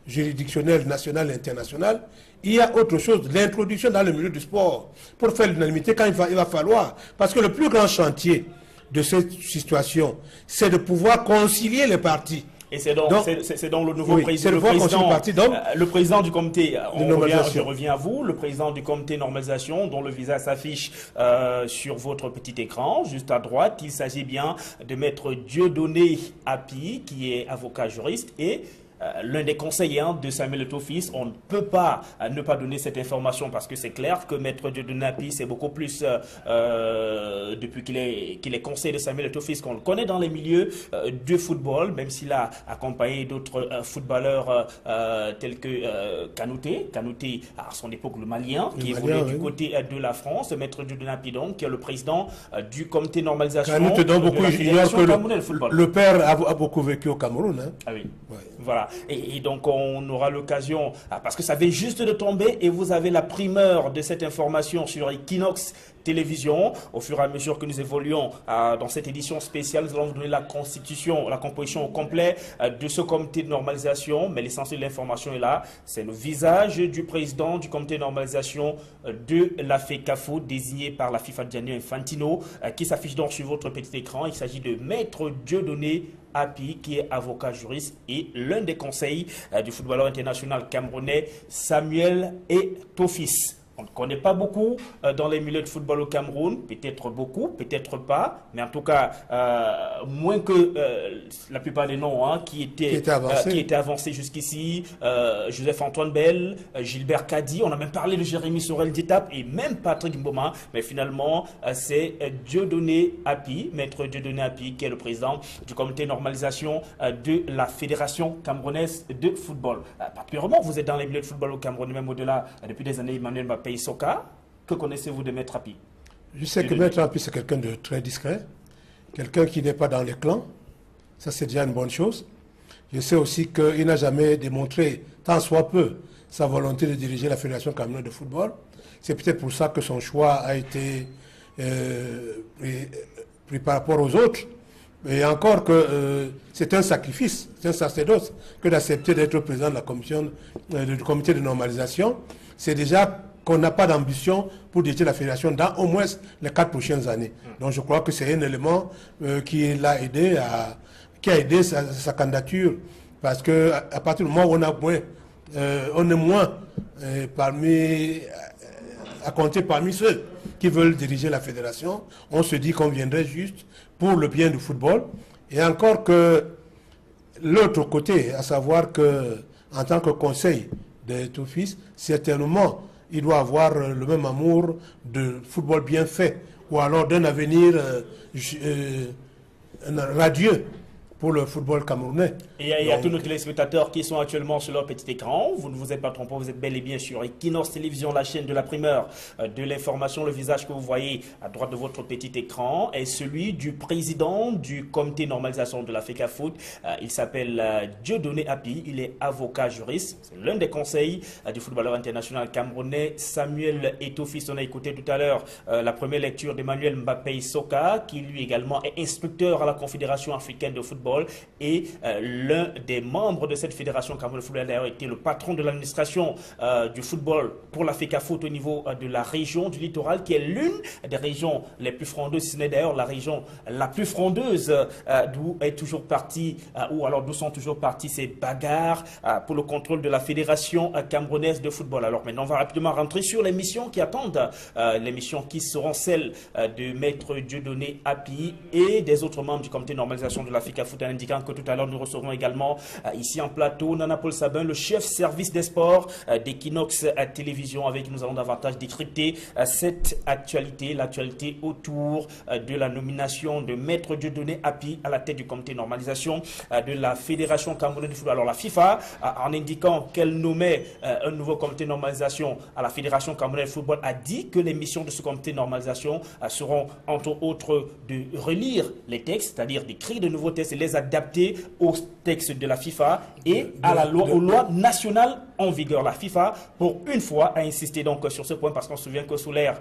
juridictionnelles nationales et internationales, il y a autre chose, l'introduction dans le milieu du sport, pour faire l'unanimité quand il va falloir. Parce que le plus grand chantier de cette situation, c'est de pouvoir concilier les partis. Et c'est donc le nouveau président, le président du comité, je reviens à vous, le président du comité normalisation, dont le visage s'affiche sur votre petit écran, juste à droite. Il s'agit bien de Maître Dieudonné Api, qui est avocat juriste et l'un des conseillers de Samuel Eto'o-Fils. On ne peut pas ne pas donner cette information parce que c'est clair que Maître Dieudonné Api, c'est beaucoup plus depuis qu'il est conseiller de Samuel Eto'o-Fils qu'on le connaît dans les milieux de football, même s'il a accompagné d'autres footballeurs tels que Kanouté à son époque le Malien, qui évoluait du côté de la France. Maître Dieudonné Api, donc, qui est le président du comité de normalisation Kanouté, donc, de la Fédération camerounaise de football. Le père a beaucoup vécu au Cameroun. Hein. Ah oui, ouais. Voilà. Et donc on aura l'occasion, parce que ça vient juste de tomber et vous avez la primeur de cette information sur Equinox télévision. Au fur et à mesure que nous évoluons dans cette édition spéciale, nous allons vous donner la constitution, la composition au complet de ce comité de normalisation. Mais l'essentiel de l'information est là. C'est le visage du président du comité de normalisation de la FECAFOOT, désigné par la FIFA de Gianni Infantino, qui s'affiche donc sur votre petit écran. Il s'agit de Maître Dieudonné Api, qui est avocat juriste et l'un des conseils du footballeur international camerounais Samuel Eto'o-Fils. On ne connaît pas beaucoup dans les milieux de football au Cameroun, peut-être beaucoup, peut-être pas, mais en tout cas, moins que la plupart des noms qui étaient avancés jusqu'ici. Joseph-Antoine Bell, Gilbert Kadi, on a même parlé de Jérémy Sorel Ditap et même Patrick Mboma, mais finalement, c'est Dieudonné Api, Maître Dieudonné Api, qui est le président du comité de normalisation de la Fédération camerounaise de football. Particulièrement, vous êtes dans les milieux de football au Cameroun, même au-delà, depuis des années, Emmanuel Mbappé Soka. Que connaissez-vous de Maître Api? Je sais que Maître Api, c'est quelqu'un de très discret, quelqu'un qui n'est pas dans les clans. Ça, c'est déjà une bonne chose. Je sais aussi qu'il n'a jamais démontré, tant soit peu, sa volonté de diriger la Fédération camerounaise de football. C'est peut-être pour ça que son choix a été pris par rapport aux autres. Et encore que c'est un sacrifice, c'est un sacerdoce, que d'accepter d'être président de la commission, du comité de normalisation. C'est déjà qu'on n'a pas d'ambition pour diriger la fédération dans au moins les 4 prochaines années. Donc je crois que c'est un élément qui a aidé sa candidature, parce qu'à partir du moment où on est moins à compter parmi ceux qui veulent diriger la fédération, on se dit qu'on viendrait juste pour le bien du football. Et encore que l'autre côté, à savoir que en tant que conseil de Eto'o-Fils, certainement, il doit avoir le même amour de football bien fait, ou alors d'un avenir radieux pour le football camerounais. Et il y a tous nos téléspectateurs qui sont actuellement sur leur petit écran. Vous ne vous êtes pas trompé, vous êtes bel et bien sur Equinox Télévision, la chaîne de la primeur de l'information. Le visage que vous voyez à droite de votre petit écran est celui du président du comité de normalisation de la FECAFOOT. Il s'appelle Dieudonné Api, il est avocat juriste. C'est l'un des conseils du footballeur international camerounais Samuel Eto'o-Fils. On a écouté tout à l'heure la première lecture d'Emmanuel Mbappé Soka, qui lui également est instructeur à la Confédération africaine de football. Et l'un des membres de cette fédération camerounaise de football a d'ailleurs été le patron de l'administration du football pour la FECAFOOT au niveau de la région du littoral, qui est l'une des régions les plus frondeuses, si ce n'est d'ailleurs la région la plus frondeuse, d'où sont toujours partis ces bagarres pour le contrôle de la fédération camerounaise de football. Alors maintenant, on va rapidement rentrer sur les missions qui attendent, les missions qui seront celles de Maître Dieudonné Api et des autres membres du comité de normalisation de la FECAFOOT, en indiquant que tout à l'heure nous recevrons également ici en plateau Nana Paul Sabin, le chef service des sports d'Equinox Télévision, avec qui nous allons davantage décrypter cette actualité, l'actualité autour de la nomination de Maître Dieudonné Api à la tête du comité de normalisation de la Fédération camerounaise de football. Alors la FIFA, en indiquant qu'elle nommait un nouveau comité de normalisation à la Fédération camerounaise de football, a dit que les missions de ce comité de normalisation seront entre autres de relire les textes, c'est-à-dire d'écrire de nouveaux textes et les adapter aux textes de la FIFA et aux lois nationales en vigueur. La FIFA, pour une fois, a insisté donc sur ce point, parce qu'on se souvient que sous l'ère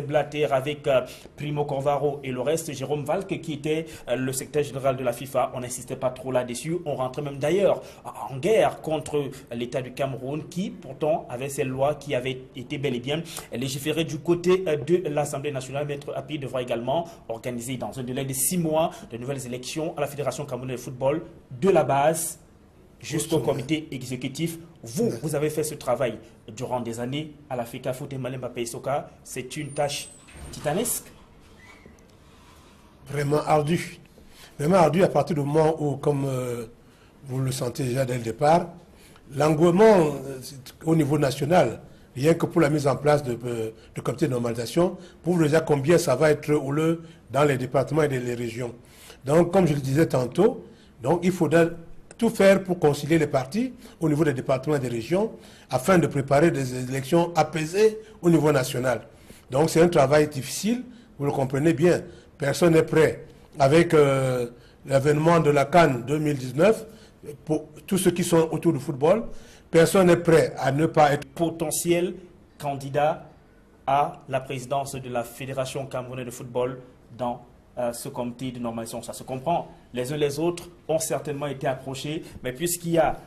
Blatter avec Primo Corvaro et le reste, Jérôme Valk, qui était le secrétaire général de la FIFA, on n'insistait pas trop là-dessus. On rentrait même d'ailleurs en guerre contre l'État du Cameroun, qui pourtant avait ces lois qui avaient été bel et bien légiférées du côté de l'Assemblée nationale. Maître Api devra également organiser dans un délai de 6 mois de nouvelles élections à la Fédération camerounaise de football, de la base jusqu'au comité exécutif. Vous avez fait ce travail durant des années à la FECAFOOT et Emmanuel Mbappé Soka. C'est une tâche titanesque. Vraiment ardue. Vraiment ardue à partir du moment où, comme vous le sentez déjà dès le départ, l'engouement au niveau national, rien que pour la mise en place de comité de normalisation, prouve déjà combien ça va être houleux dans les départements et les régions. Donc, comme je le disais tantôt, donc il faudra tout faire pour concilier les partis au niveau des départements et des régions afin de préparer des élections apaisées au niveau national. Donc c'est un travail difficile, vous le comprenez bien. Personne n'est prêt. Avec l'avènement de la CAN 2019, pour tous ceux qui sont autour du football, personne n'est prêt à ne pas être potentiel candidat à la présidence de la Fédération camerounaise de football dans ce comité de normalisation. Ça se comprend. Les uns les autres ont certainement été approchés, mais puisqu'il y a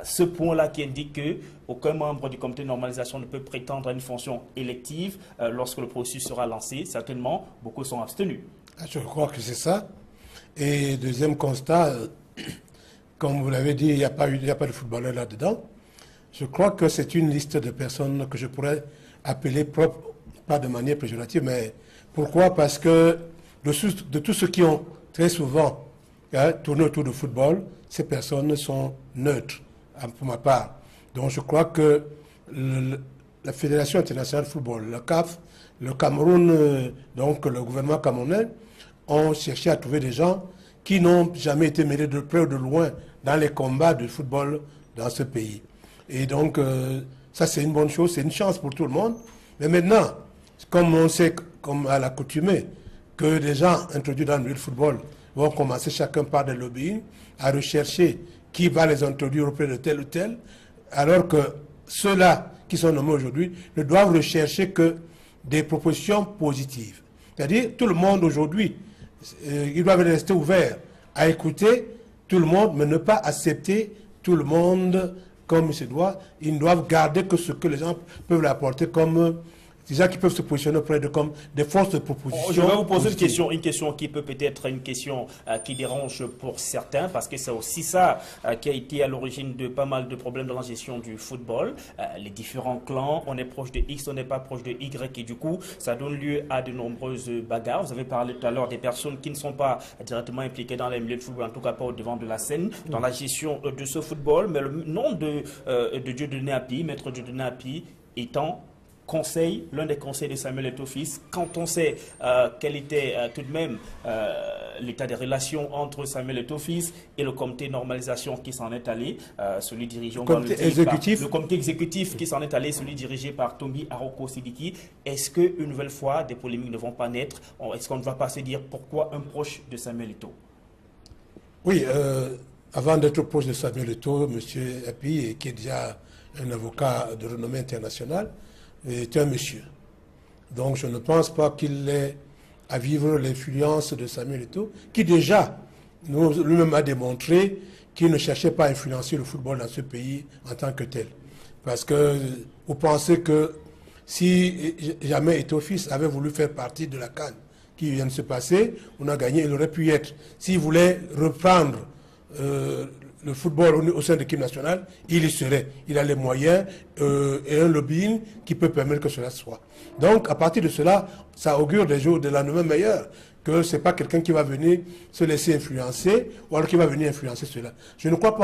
ce point-là qui indique qu'aucun membre du comité de normalisation ne peut prétendre à une fonction élective lorsque le processus sera lancé, certainement, beaucoup sont abstenus. Je crois que c'est ça. Et deuxième constat, comme vous l'avez dit, il n'y a pas de footballeur là-dedans. Je crois que c'est une liste de personnes que je pourrais appeler propres, pas de manière péjorative, mais pourquoi? Parce que de tous ceux qui ont très souvent tourné autour du football, ces personnes sont neutres, pour ma part. Donc je crois que la Fédération internationale de football, le CAF, le Cameroun, donc le gouvernement camerounais, ont cherché à trouver des gens qui n'ont jamais été mêlés de près ou de loin dans les combats de football dans ce pays. Et donc, ça c'est une bonne chose, c'est une chance pour tout le monde. Mais maintenant, comme on sait, comme à l'accoutumée, que des gens introduits dans le milieu du football vont commencer chacun par des lobbying à rechercher qui va les introduire auprès de tel ou tel, alors que ceux-là qui sont nommés aujourd'hui ne doivent rechercher que des propositions positives. C'est-à-dire, tout le monde aujourd'hui, ils doivent rester ouverts à écouter tout le monde, mais ne pas accepter tout le monde comme il se doit. Ils doivent garder que ce que les gens peuvent leur apporter comme des gens qui peuvent se positionner auprès de comme des forces de proposition. Je vais vous poser une question qui peut être une question qui dérange pour certains, parce que c'est aussi ça qui a été à l'origine de pas mal de problèmes dans la gestion du football. Les différents clans, on est proche de X, on n'est pas proche de Y, et du coup, ça donne lieu à de nombreuses bagarres. Vous avez parlé tout à l'heure des personnes qui ne sont pas directement impliquées dans les milieux de football, en tout cas pas au devant de la scène, dans la gestion de ce football, mais le nom de Dieudonné Api, maître Dieudonné Api, étant l'un des conseils de Samuel Eto'o-Fils, quand on sait quel était tout de même l'état des relations entre Samuel Eto'o-Fils et le comité de normalisation qui s'en est allé, celui dirigé le comité exécutif qui s'en est allé, celui dirigé par Tombi Aroko Sidiki, est-ce qu'une nouvelle fois des polémiques ne vont pas naître? Est-ce qu'on ne va pas se dire pourquoi un proche de Samuel Eto'o? Oui, avant d'être proche de Samuel Eto'o, M. Api, qui est déjà un avocat de renommée internationale, est un monsieur. Donc je ne pense pas qu'il ait à vivre l'influence de Samuel Eto'o, qui déjà lui-même a démontré qu'il ne cherchait pas à influencer le football dans ce pays en tant que tel. Parce que vous pensez que si jamais Eto'o-Fils avait voulu faire partie de la CAN qui vient de se passer, on a gagné, il aurait pu y être. S'il voulait reprendre le football au sein de l'équipe nationale, il y serait. Il a les moyens et un lobbying qui peut permettre que cela soit. Donc, à partir de cela, ça augure des jours de lendemain meilleurs, que ce n'est pas quelqu'un qui va venir se laisser influencer, ou alors qui va venir influencer cela. Je ne vois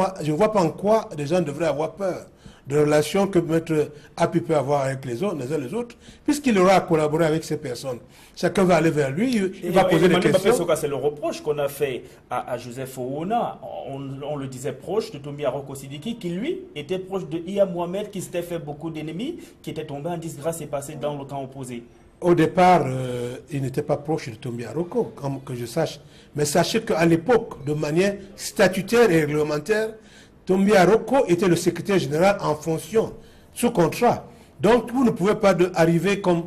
pas en quoi les gens devraient avoir peur de relations que Maître Api peut avoir avec les uns les autres, puisqu'il aura collaboré avec ces personnes. Chacun va aller vers lui, il va poser des questions. C'est le reproche qu'on a fait à Joseph Ouna. On le disait proche de Tombi Aroko Sidiki, qui lui était proche de Iya Mohamed, qui s'était fait beaucoup d'ennemis, qui était tombé en disgrâce et passé dans le camp opposé. Au départ, il n'était pas proche de Tombi Aroko, que je sache. Mais sachez qu'à l'époque, de manière statutaire et réglementaire, Tombi Aroko était le secrétaire général en fonction, sous contrat. Donc, vous ne pouvez pas arriver comme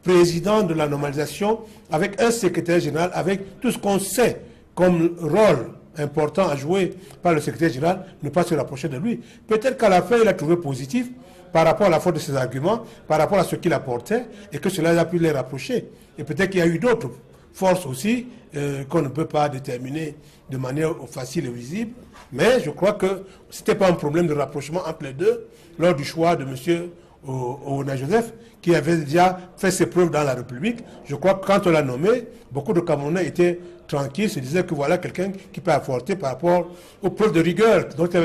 président de la normalisation avec un secrétaire général, avec tout ce qu'on sait comme rôle important à jouer par le secrétaire général, ne pas se rapprocher de lui. Peut-être qu'à la fin, il a trouvé positif par rapport à la force de ses arguments, par rapport à ce qu'il apportait, et que cela a pu les rapprocher. Et peut-être qu'il y a eu d'autres forces aussi qu'on ne peut pas déterminer de manière facile et visible. Mais je crois que ce n'était pas un problème de rapprochement entre les deux lors du choix de M. Ouna Joseph, qui avait déjà fait ses preuves dans la République. Je crois que quand on l'a nommé, beaucoup de Camerounais étaient tranquilles, se disaient que voilà quelqu'un qui peut apporter par rapport aux preuves de rigueur, donc qu'il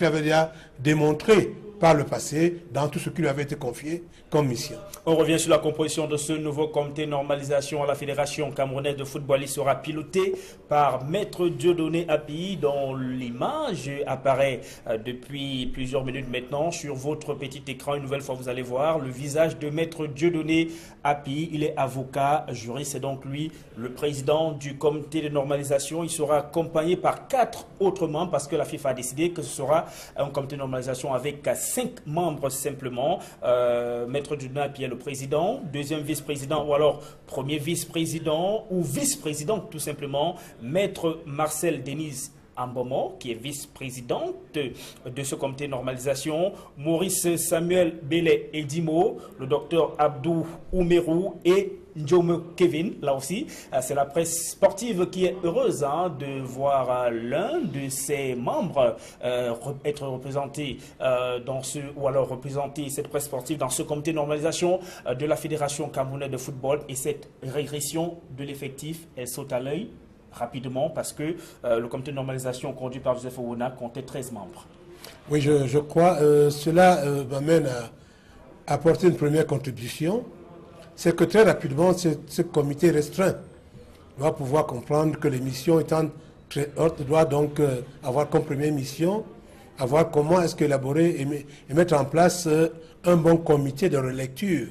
avait déjà démontré par le passé dans tout ce qui lui avait été confié comme mission. On revient sur la composition de ce nouveau comité de normalisation à la Fédération camerounaise de football. Il sera piloté par Maître Dieudonné Api, dont l'image apparaît depuis plusieurs minutes maintenant sur votre petit écran. Une nouvelle fois, vous allez voir le visage de Maître Dieudonné Api. Il est avocat, juriste, c'est donc lui le président du comité de normalisation. Il sera accompagné par 4 autres membres parce que la FIFA a décidé que ce sera un comité de normalisation avec 5 membres simplement. Maître Djouna Pierre, le président, deuxième vice-président ou alors premier vice-président ou vice-président tout simplement. Maître Marcel Denise Ambomo, qui est vice-présidente de ce comité de normalisation, Maurice Samuel Belé Edimo, le docteur Abdou Oumerou et Njome Kevin, là aussi. C'est la presse sportive qui est heureuse de voir l'un de ses membres être représenté ou alors représenter cette presse sportive dans ce comité de normalisation de la Fédération camerounaise de football. Et cette régression de l'effectif, elle saute à l'œil rapidement parce que le comité de normalisation conduit par Joseph Owona comptait 13 membres. Oui, je crois cela m'amène à apporter une première contribution. C'est que très rapidement, ce comité restreint doit pouvoir comprendre que les missions étant très hautes, doit donc avoir comme première mission, avoir comment est-ce qu'élaborer et mettre en place un bon comité de relecture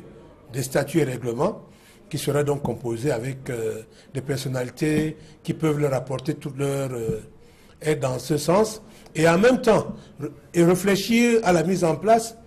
des statuts et règlements qui serait donc composé avec des personnalités qui peuvent leur apporter toute leur aide dans ce sens, et en même temps réfléchir à la mise en place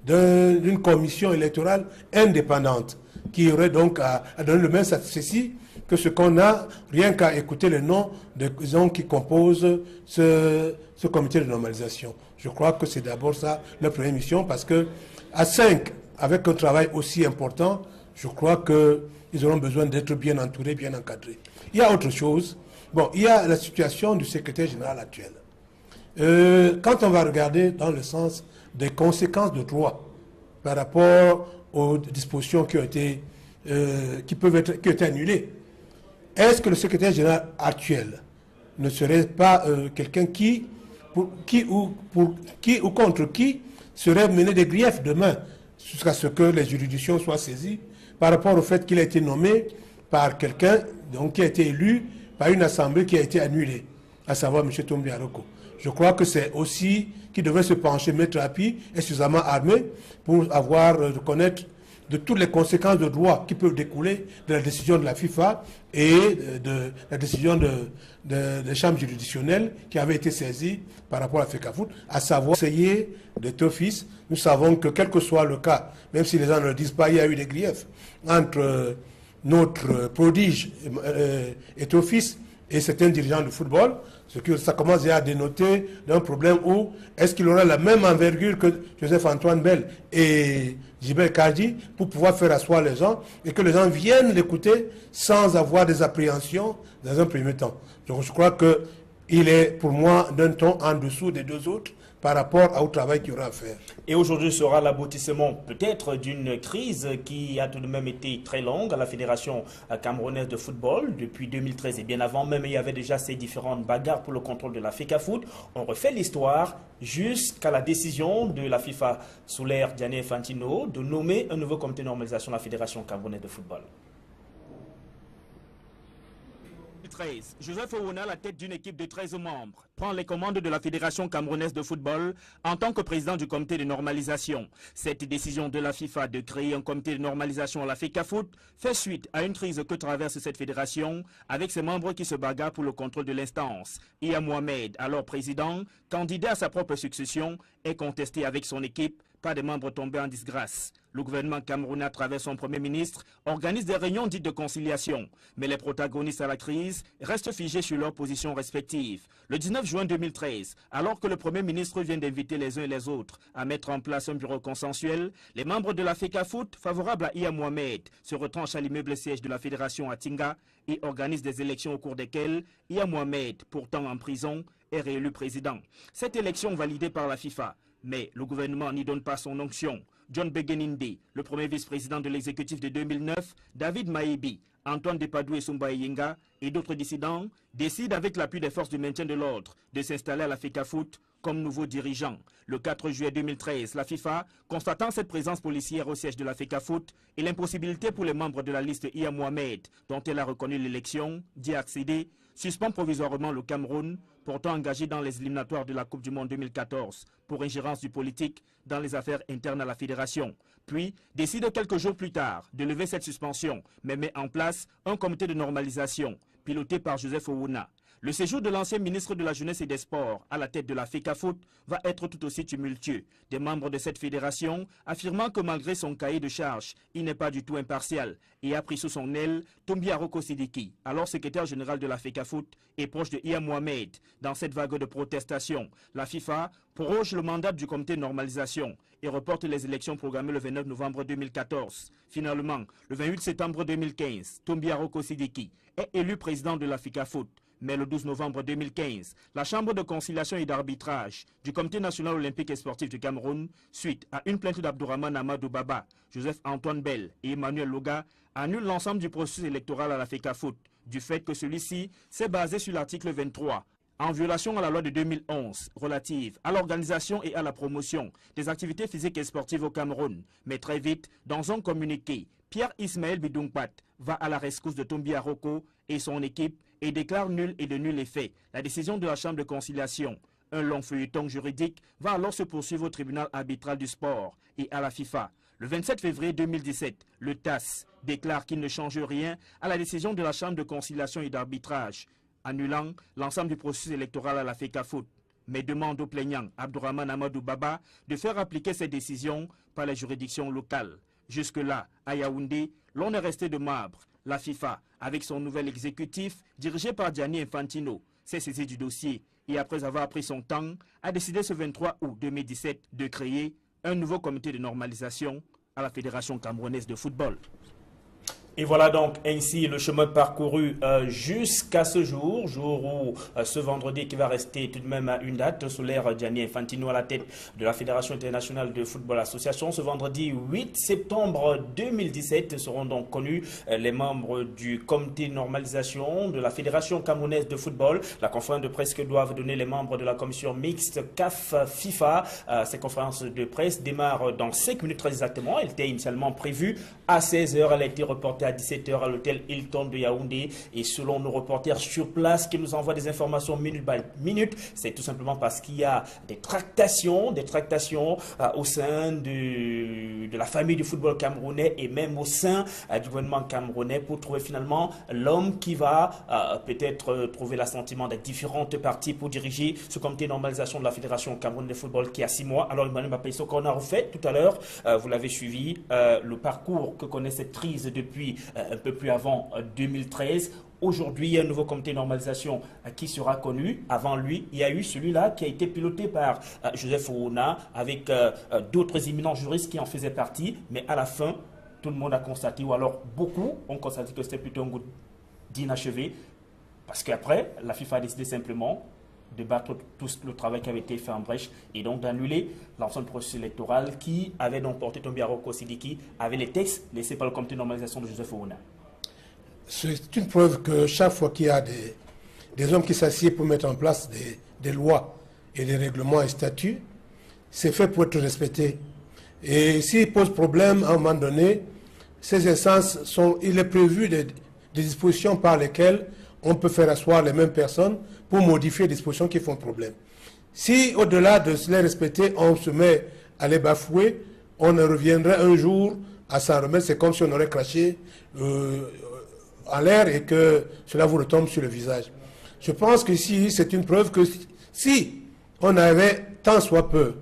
d'une commission électorale indépendante qui aurait donc à donner le même satisfait que ce qu'on a, rien qu'à écouter les noms des gens qui composent ce comité de normalisation. Je crois que c'est d'abord ça leur première mission, parce que à 5, avec un travail aussi important, je crois qu'ils auront besoin d'être bien entourés, bien encadrés. Il y a autre chose. Bon, il y a la situation du secrétaire général actuel. Quand on va regarder dans le sens des conséquences de droit par rapport aux dispositions qui ont été, qui ont été annulées, est-ce que le secrétaire général actuel ne serait pas quelqu'un qui ou contre qui serait mené des griefs demain jusqu'à ce que les juridictions soient saisies par rapport au fait qu'il a été nommé par quelqu'un qui a été élu par une assemblée qui a été annulée, à savoir M. Tombi Aroko. Je crois que c'est aussi qu'il devrait se pencher, mettre à pied et suffisamment armé pour connaître de toutes les conséquences de droit qui peuvent découler de la décision de la FIFA et de la décision des chambres juridictionnelles qui avaient été saisies par rapport à FECAFOOT, à savoir essayer d'être office. Nous savons que quel que soit le cas, même si les gens ne le disent pas, il y a eu des griefs entre notre prodige et office et certains dirigeants du football, ce que ça commence déjà à dénoter d'un problème où est-ce qu'il aura la même envergure que Joseph-Antoine Bell et Gilbert Kadji pour pouvoir faire asseoir les gens et que les gens viennent l'écouter sans avoir des appréhensions dans un premier temps. Donc je crois qu'il est pour moi d'un ton en dessous des deux autres par rapport au travail qu'il y aura à faire. Et aujourd'hui sera l'aboutissement peut-être d'une crise qui a tout de même été très longue à la Fédération camerounaise de football depuis 2013 et bien avant même il y avait déjà ces différentes bagarres pour le contrôle de la FECAFOOT. On refait l'histoire jusqu'à la décision de la FIFA sous l'ère Gianni Infantino de nommer un nouveau comité de normalisation de la Fédération camerounaise de football. 2013, Joseph Owona, la tête d'une équipe de 13 membres, prend les commandes de la Fédération camerounaise de football en tant que président du comité de normalisation. Cette décision de la FIFA de créer un comité de normalisation à la FECAFOOT fait suite à une crise que traverse cette fédération avec ses membres qui se bagarrent pour le contrôle de l'instance. Iya Mohamed, alors président, candidat à sa propre succession, est contesté avec son équipe, pas des membres tombés en disgrâce. Le gouvernement camerounais, à travers son premier ministre, organise des réunions dites de conciliation. Mais les protagonistes à la crise restent figés sur leurs positions respectives. Le 19 juin 2013, alors que le premier ministre vient d'inviter les uns et les autres à mettre en place un bureau consensuel, les membres de la FECAFOOT, favorables à Iya Mohamed, se retranchent à l'immeuble siège de la fédération à Tinga et organisent des élections au cours desquelles Iya Mohamed, pourtant en prison, est réélu président. Cette élection validée par la FIFA, mais le gouvernement n'y donne pas son onction. John Begeninde, le premier vice-président de l'exécutif de 2009, David Maïbi, Antoine Depadou et Sumba Yenga et d'autres dissidents décident avec l'appui des forces du maintien de l'ordre de s'installer à la FECAFOOT comme nouveaux dirigeants. Le 4 juillet 2013, la FIFA, constatant cette présence policière au siège de la FECAFOOT et l'impossibilité pour les membres de la liste Iya Mohamed, dont elle a reconnu l'élection, d'y accéder, suspend provisoirement le Cameroun, pourtant engagé dans les éliminatoires de la Coupe du Monde 2014 pour ingérence du politique dans les affaires internes à la fédération. Puis décide quelques jours plus tard de lever cette suspension, mais met en place un comité de normalisation piloté par Joseph Owona. Le séjour de l'ancien ministre de la Jeunesse et des Sports à la tête de la FECAFOOT va être tout aussi tumultueux. Des membres de cette fédération affirmant que malgré son cahier de charges, il n'est pas du tout impartial et a pris sous son aile Tombi Aroko Sidiki, alors secrétaire général de la FECAFOOT et proche de Iya Mohamed. Dans cette vague de protestation, la FIFA proroge le mandat du comité de normalisation et reporte les élections programmées le 29 novembre 2014. Finalement, le 28 septembre 2015, Tombi Aroko Sidiki est élu président de la FECAFOOT. Mais le 12 novembre 2015, la Chambre de conciliation et d'arbitrage du Comité national olympique et sportif du Cameroun, suite à une plainte d'Abdourahmane Amadou Baba, Joseph-Antoine Bell et Emmanuel Loga, annule l'ensemble du processus électoral à la FECAFOOT, du fait que celui-ci s'est basé sur l'article 23, en violation à la loi de 2011 relative à l'organisation et à la promotion des activités physiques et sportives au Cameroun. Mais très vite, dans un communiqué, Pierre Ismaël Bidungpat va à la rescousse de Tombi Aroko et son équipe et déclare nul et de nul effet la décision de la Chambre de conciliation. Un long feuilleton juridique va alors se poursuivre au tribunal arbitral du sport et à la FIFA. Le 27 février 2017, le TAS déclare qu'il ne change rien à la décision de la Chambre de conciliation et d'arbitrage, annulant l'ensemble du processus électoral à la FECAFOOT, mais demande au plaignant Abdourahmane Amadou Baba de faire appliquer ces décisions par les juridictions locales. Jusque-là, à Yaoundé, l'on est resté de marbre. La FIFA, avec son nouvel exécutif, dirigé par Gianni Infantino, s'est saisi du dossier et après avoir pris son temps, a décidé ce 23 août 2017 de créer un nouveau comité de normalisation à la Fédération camerounaise de football. Et voilà donc ainsi le chemin parcouru jusqu'à ce jour où ce vendredi qui va rester tout de même à une date sous l'ère Gianni Infantino à la tête de la Fédération internationale de football association. Ce vendredi 8 septembre 2017 seront donc connus les membres du comité de normalisation de la Fédération camerounaise de football. La conférence de presse que doivent donner les membres de la commission mixte CAF-FIFA. Ces conférences de presse démarrent dans 5 minutes très exactement. Elle était initialement prévue à 16h. Elle a été reportée à 17h à l'hôtel Hilton de Yaoundé et selon nos reporters sur place qui nous envoient des informations minute par minute, c'est tout simplement parce qu'il y a des tractations au sein de la famille du football camerounais et même au sein du gouvernement camerounais pour trouver finalement l'homme qui va peut-être trouver l'assentiment des différentes parties pour diriger ce comité de normalisation de la Fédération camerounaise de football qui a 6 mois. Alors Emmanuel Mapaiso, qu'on a refait tout à l'heure, vous l'avez suivi, le parcours que connaît cette crise depuis un peu plus avant 2013. Aujourd'hui, il y a un nouveau comité de normalisation qui sera connu. Avant lui, il y a eu celui-là qui a été piloté par Joseph Ouna avec d'autres éminents juristes qui en faisaient partie. Mais à la fin, tout le monde a constaté, ou alors beaucoup ont constaté que c'était plutôt un goût d'inachevé. Parce qu'après, la FIFA a décidé simplement de battre tout le travail qui avait été fait en brèche et donc d'annuler l'ensemble du processus électoral qui avait donc porté Tombi Aroko Sidiki avec les textes laissés par le comité de normalisation de Joseph Ouna. C'est une preuve que chaque fois qu'il y a des hommes qui s'assiedent pour mettre en place des lois et des règlements et statuts, c'est fait pour être respecté. Et s'il pose problème à un moment donné, ces instances il est prévu des dispositions par lesquelles on peut faire asseoir les mêmes personnes pour modifier les dispositions qui font problème. Si au-delà de se les respecter, on se met à les bafouer, on reviendrait un jour à s'en remettre. C'est comme si on aurait craché en l'air et que cela vous retombe sur le visage. Je pense que c'est une preuve que si on avait tant soit peu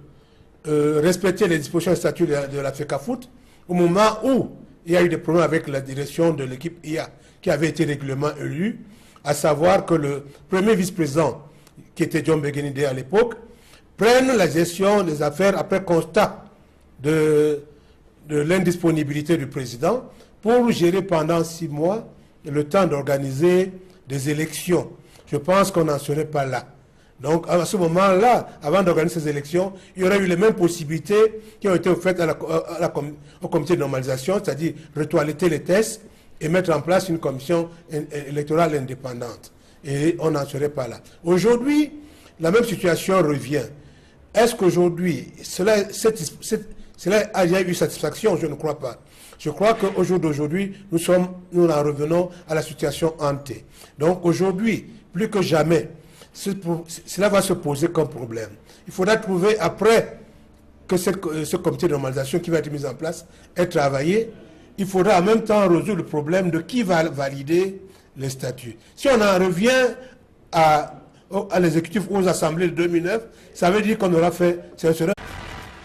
respecté les dispositions et statuts de la FECAFOOT, au moment où il y a eu des problèmes avec la direction de l'équipe IA qui avait été régulièrement élue, à savoir que le premier vice-président, qui était John Begenide à l'époque, prenne la gestion des affaires après constat de l'indisponibilité du président pour gérer pendant 6 mois le temps d'organiser des élections. Je pense qu'on n'en serait pas là. Donc à ce moment-là, avant d'organiser ces élections, il y aurait eu les mêmes possibilités qui ont été offertes au comité de normalisation, c'est-à-dire retoiletter les tests et mettre en place une commission électorale indépendante. Et on n'en serait pas là. Aujourd'hui, la même situation revient. Est-ce qu'aujourd'hui, cela a eu satisfaction? Je ne crois pas. Je crois qu'au jour d'aujourd'hui, nous en revenons à la situation hantée. Donc aujourd'hui, plus que jamais, cela va se poser comme problème. Il faudra trouver, après que ce comité de normalisation qui va être mis en place ait travaillé, il faudra en même temps résoudre le problème de qui va valider les statuts. Si on en revient à l'exécutif, aux assemblées de 2009, ça veut dire qu'on aura fait...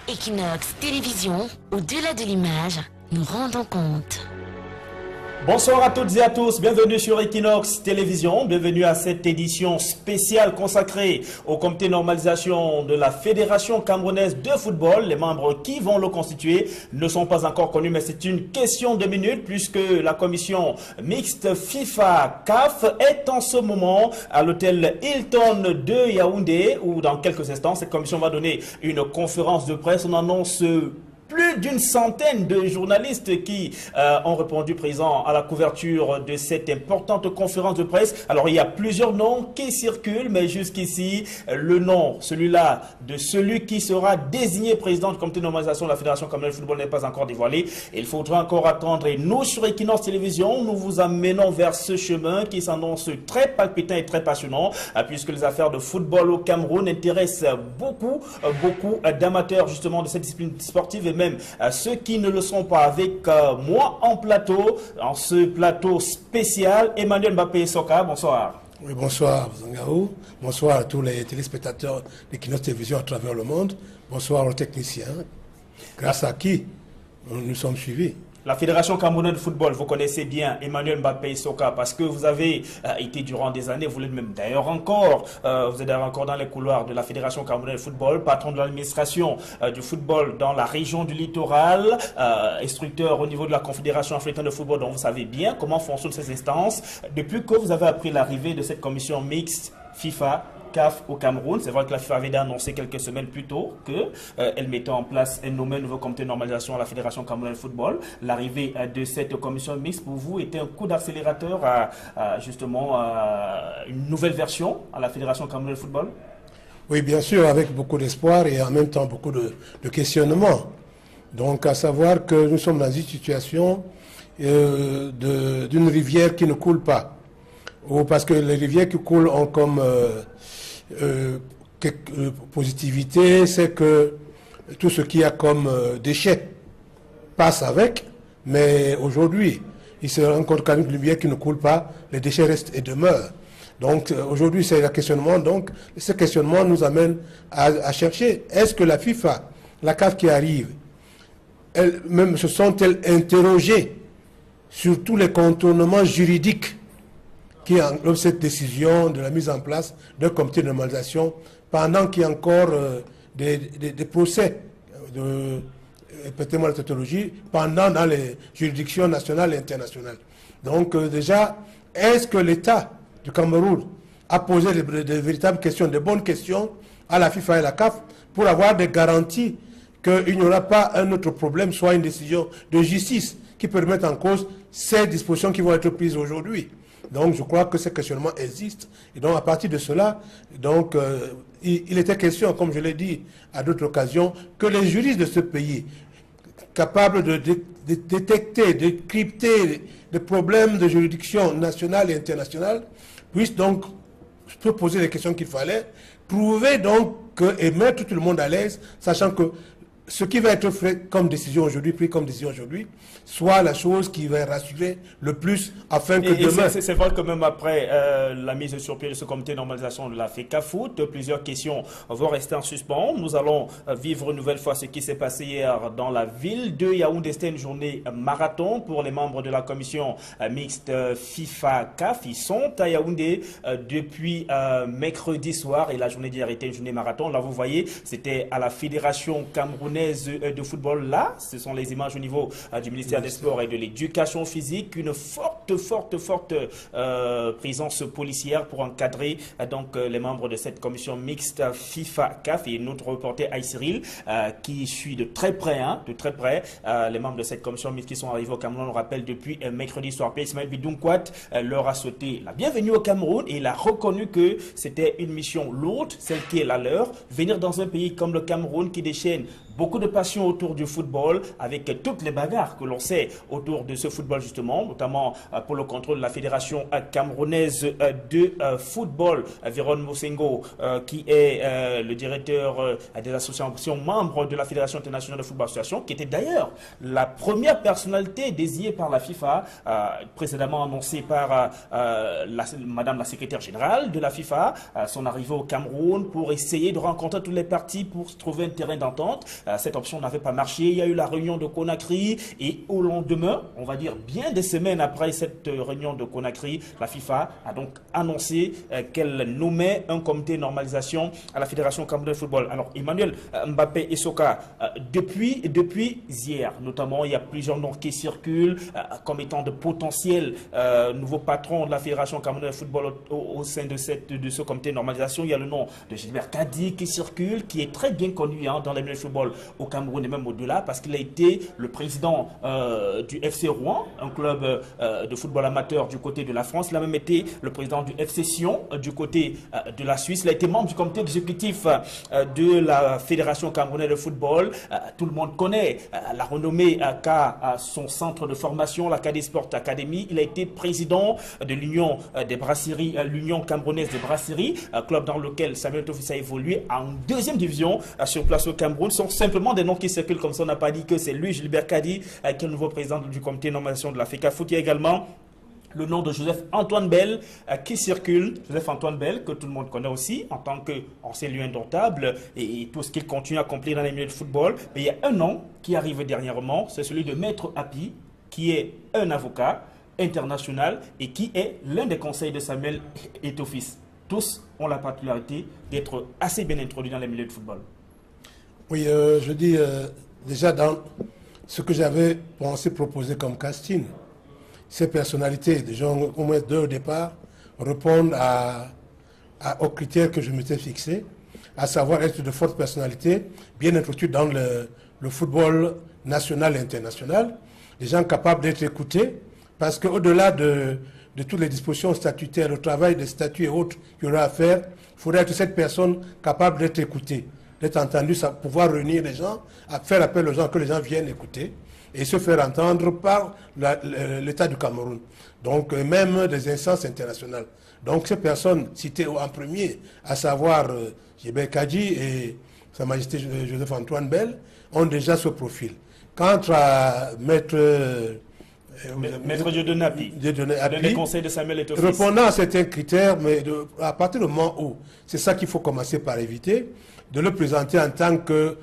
Equinox Télévision, au-delà de l'image, nous rendons compte. Bonsoir à toutes et à tous, bienvenue sur Equinox Télévision, bienvenue à cette édition spéciale consacrée au comité de normalisation de la Fédération camerounaise de football. Les membres qui vont le constituer ne sont pas encore connus, mais c'est une question de minutes puisque la commission mixte FIFA-CAF est en ce moment à l'hôtel Hilton de Yaoundé, où dans quelques instants, cette commission va donner une conférence de presse. On annonce plus d'une centaine de journalistes qui ont répondu présents à la couverture de cette importante conférence de presse. Alors, il y a plusieurs noms qui circulent, mais jusqu'ici, le nom, celui-là, de celui qui sera désigné président du comité de normalisation de la Fédération camerounaise de football n'est pas encore dévoilé. Il faudra encore attendre. Et nous, sur Equinox Télévision, nous vous amenons vers ce chemin qui s'annonce très palpitant et très passionnant, puisque les affaires de football au Cameroun intéressent beaucoup d'amateurs, justement, de cette discipline sportive, et même ceux qui ne le sont pas. Avec moi en plateau, en ce plateau spécial, Emmanuel Mbappé Soka, bonsoir. Oui, bonsoir Zangaou, bonsoir à tous les téléspectateurs d'Equinox Télévision à travers le monde, bonsoir aux techniciens, grâce à qui nous sommes suivis. La Fédération camerounaise de football, vous connaissez bien Emmanuel Mbappé Soka parce que vous avez été durant des années, vous l'êtes même d'ailleurs encore, vous êtes d'ailleurs encore dans les couloirs de la Fédération camerounaise de football, patron de l'administration du football dans la région du littoral, instructeur au niveau de la Confédération africaine de football, donc vous savez bien comment fonctionnent ces instances. Depuis que vous avez appris l'arrivée de cette commission mixte FIFA CAF au Cameroun, c'est vrai que la FIFA avait annoncé quelques semaines plus tôt qu'elle mettait en place un nouveau comité de normalisation à la Fédération camerounaise de football. L'arrivée de cette commission mixte pour vous était un coup d'accélérateur à justement une nouvelle version à la Fédération camerounaise de football? Oui, bien sûr, avec beaucoup d'espoir et en même temps beaucoup de questionnements. Donc, à savoir que nous sommes dans une situation d'une rivière qui ne coule pas. Ou parce que les rivières qui coulent ont comme positivité, c'est que tout ce qu'il y a comme déchets passe avec, mais aujourd'hui, il se rend compte qu'avec une rivière qui ne coule pas, les déchets restent et demeurent. Donc aujourd'hui, c'est le questionnement. Donc ce questionnement nous amène à chercher, est-ce que la FIFA, la CAF qui arrive, elles-mêmes se sont-elles interrogées sur tous les contournements juridiques qui englobe cette décision de la mise en place d'un comité de normalisation pendant qu'il y a encore des procès, répétez-moi la tautologie, pendant dans les juridictions nationales et internationales. Donc déjà, est-ce que l'État du Cameroun a posé de véritables questions, de bonnes questions à la FIFA et à la CAF pour avoir des garanties qu'il n'y aura pas un autre problème, soit une décision de justice qui peut remettre en cause ces dispositions qui vont être prises aujourd'hui? Donc, je crois que ces questionnements existent. Et donc, à partir de cela, donc, il était question, comme je l'ai dit à d'autres occasions, que les juristes de ce pays, capables de détecter, de crypter des problèmes de juridiction nationale et internationale, puissent donc se poser les questions qu'il fallait, trouver donc et mettre tout le monde à l'aise, sachant que ce qui va être fait comme décision aujourd'hui, pris comme décision aujourd'hui, soit la chose qui va rassurer le plus afin que demain... C'est vrai que même après la mise sur pied de ce comité de normalisation de la FECAFOOT, plusieurs questions vont rester en suspens. Nous allons vivre une nouvelle fois ce qui s'est passé hier dans la ville de Yaoundé. C'était une journée marathon pour les membres de la commission mixte FIFA-CAF. Ils sont à Yaoundé depuis mercredi soir et la journée d'hier était une journée marathon. Là, vous voyez, c'était à la Fédération camerounaise de football. Là, ce sont les images au niveau du ministère des Sports et de l'Éducation physique. Une forte présence policière pour encadrer donc les membres de cette commission mixte FIFA-CAF et notre reporter Aïe Cyril qui suit de très près les membres de cette commission mixte qui sont arrivés au Cameroun. On rappelle depuis mercredi soir, Ismaël Bidounkouat leur a souhaité la bienvenue au Cameroun et il a reconnu que c'était une mission lourde, celle qui est la leur. Venir dans un pays comme le Cameroun qui déchaîne beaucoup de passion autour du football, avec toutes les bagarres que l'on sait autour de ce football justement, notamment pour le contrôle de la Fédération camerounaise de football, Véron Mosengo, qui est le directeur des associations membres de la Fédération internationale de football association, qui était d'ailleurs la première personnalité désignée par la FIFA, précédemment annoncée par Madame la secrétaire générale de la FIFA, son arrivée au Cameroun pour essayer de rencontrer toutes les parties pour trouver un terrain d'entente. Cette option n'avait pas marché. Il y a eu la réunion de Conakry et au lendemain, on va dire bien des semaines après cette réunion de Conakry, la FIFA a donc annoncé qu'elle nommait un comité de normalisation à la Fédération camerounaise de football. Alors Emmanuel Mbappé Essoka, depuis hier notamment, il y a plusieurs noms qui circulent comme étant de potentiels nouveaux patrons de la Fédération camerounaise de football au sein de ce comité de normalisation. Il y a le nom de Gilbert Kadi qui circule, qui est très bien connu dans les milieux de football au Cameroun et même au-delà, parce qu'il a été le président du FC Rouen, un club de football amateur du côté de la France. Il a même été le président du FC Sion du côté de la Suisse. Il a été membre du comité exécutif de la Fédération camerounaise de football. Tout le monde connaît la renommée qu'a son centre de formation, l'Acadie Sport Academy. Il a été président de l'Union des brasseries, l'Union camerounaise des brasseries, club dans lequel Samuel Eto'o-Fils a évolué en deuxième division sur place au Cameroun. Ce sont simplement des noms qui circulent comme ça. On n'a pas dit que c'est lui, Gilbert Kadi, qui est le nouveau président du comité de normalisation de la FECAFOOT. Il y a également le nom de Joseph-Antoine Bell qui circule. Joseph-Antoine Bell, que tout le monde connaît aussi en tant qu'ancien lieu indomptable et tout ce qu'il continue à accomplir dans les milieux de football. Mais il y a un nom qui arrive dernièrement, c'est celui de Maître Happy, qui est un avocat international et qui est l'un des conseils de Samuel Eto'o-Fils. Tous ont la particularité d'être assez bien introduits dans les milieux de football. Oui, je dis déjà dans ce que j'avais pensé proposer comme casting, ces personnalités, déjà au moins deux au départ, répondent aux critères que je m'étais fixés, à savoir être de fortes personnalités, bien introduites dans le football national et international, des gens capables d'être écoutés, parce qu'au-delà de toutes les dispositions statutaires, le travail des statuts et autres qu'il y aura à faire, il faudrait être cette personne capable d'être écoutée, d'être entendue, pouvoir réunir les gens, à faire appel aux gens, que les gens viennent écouter et se faire entendre par l'État du Cameroun. Donc même des instances internationales. Donc ces personnes citées en premier, à savoir Gilbert Kadi et Sa Majesté Joseph-Antoine Bell, ont déjà ce profil. Quant à Maître Dieudonné Happy, le conseil de Samuel Eto'o-Fils. Répondant à certains critères, mais à partir du moment où, c'est ça qu'il faut commencer par éviter, de le présenter en tant que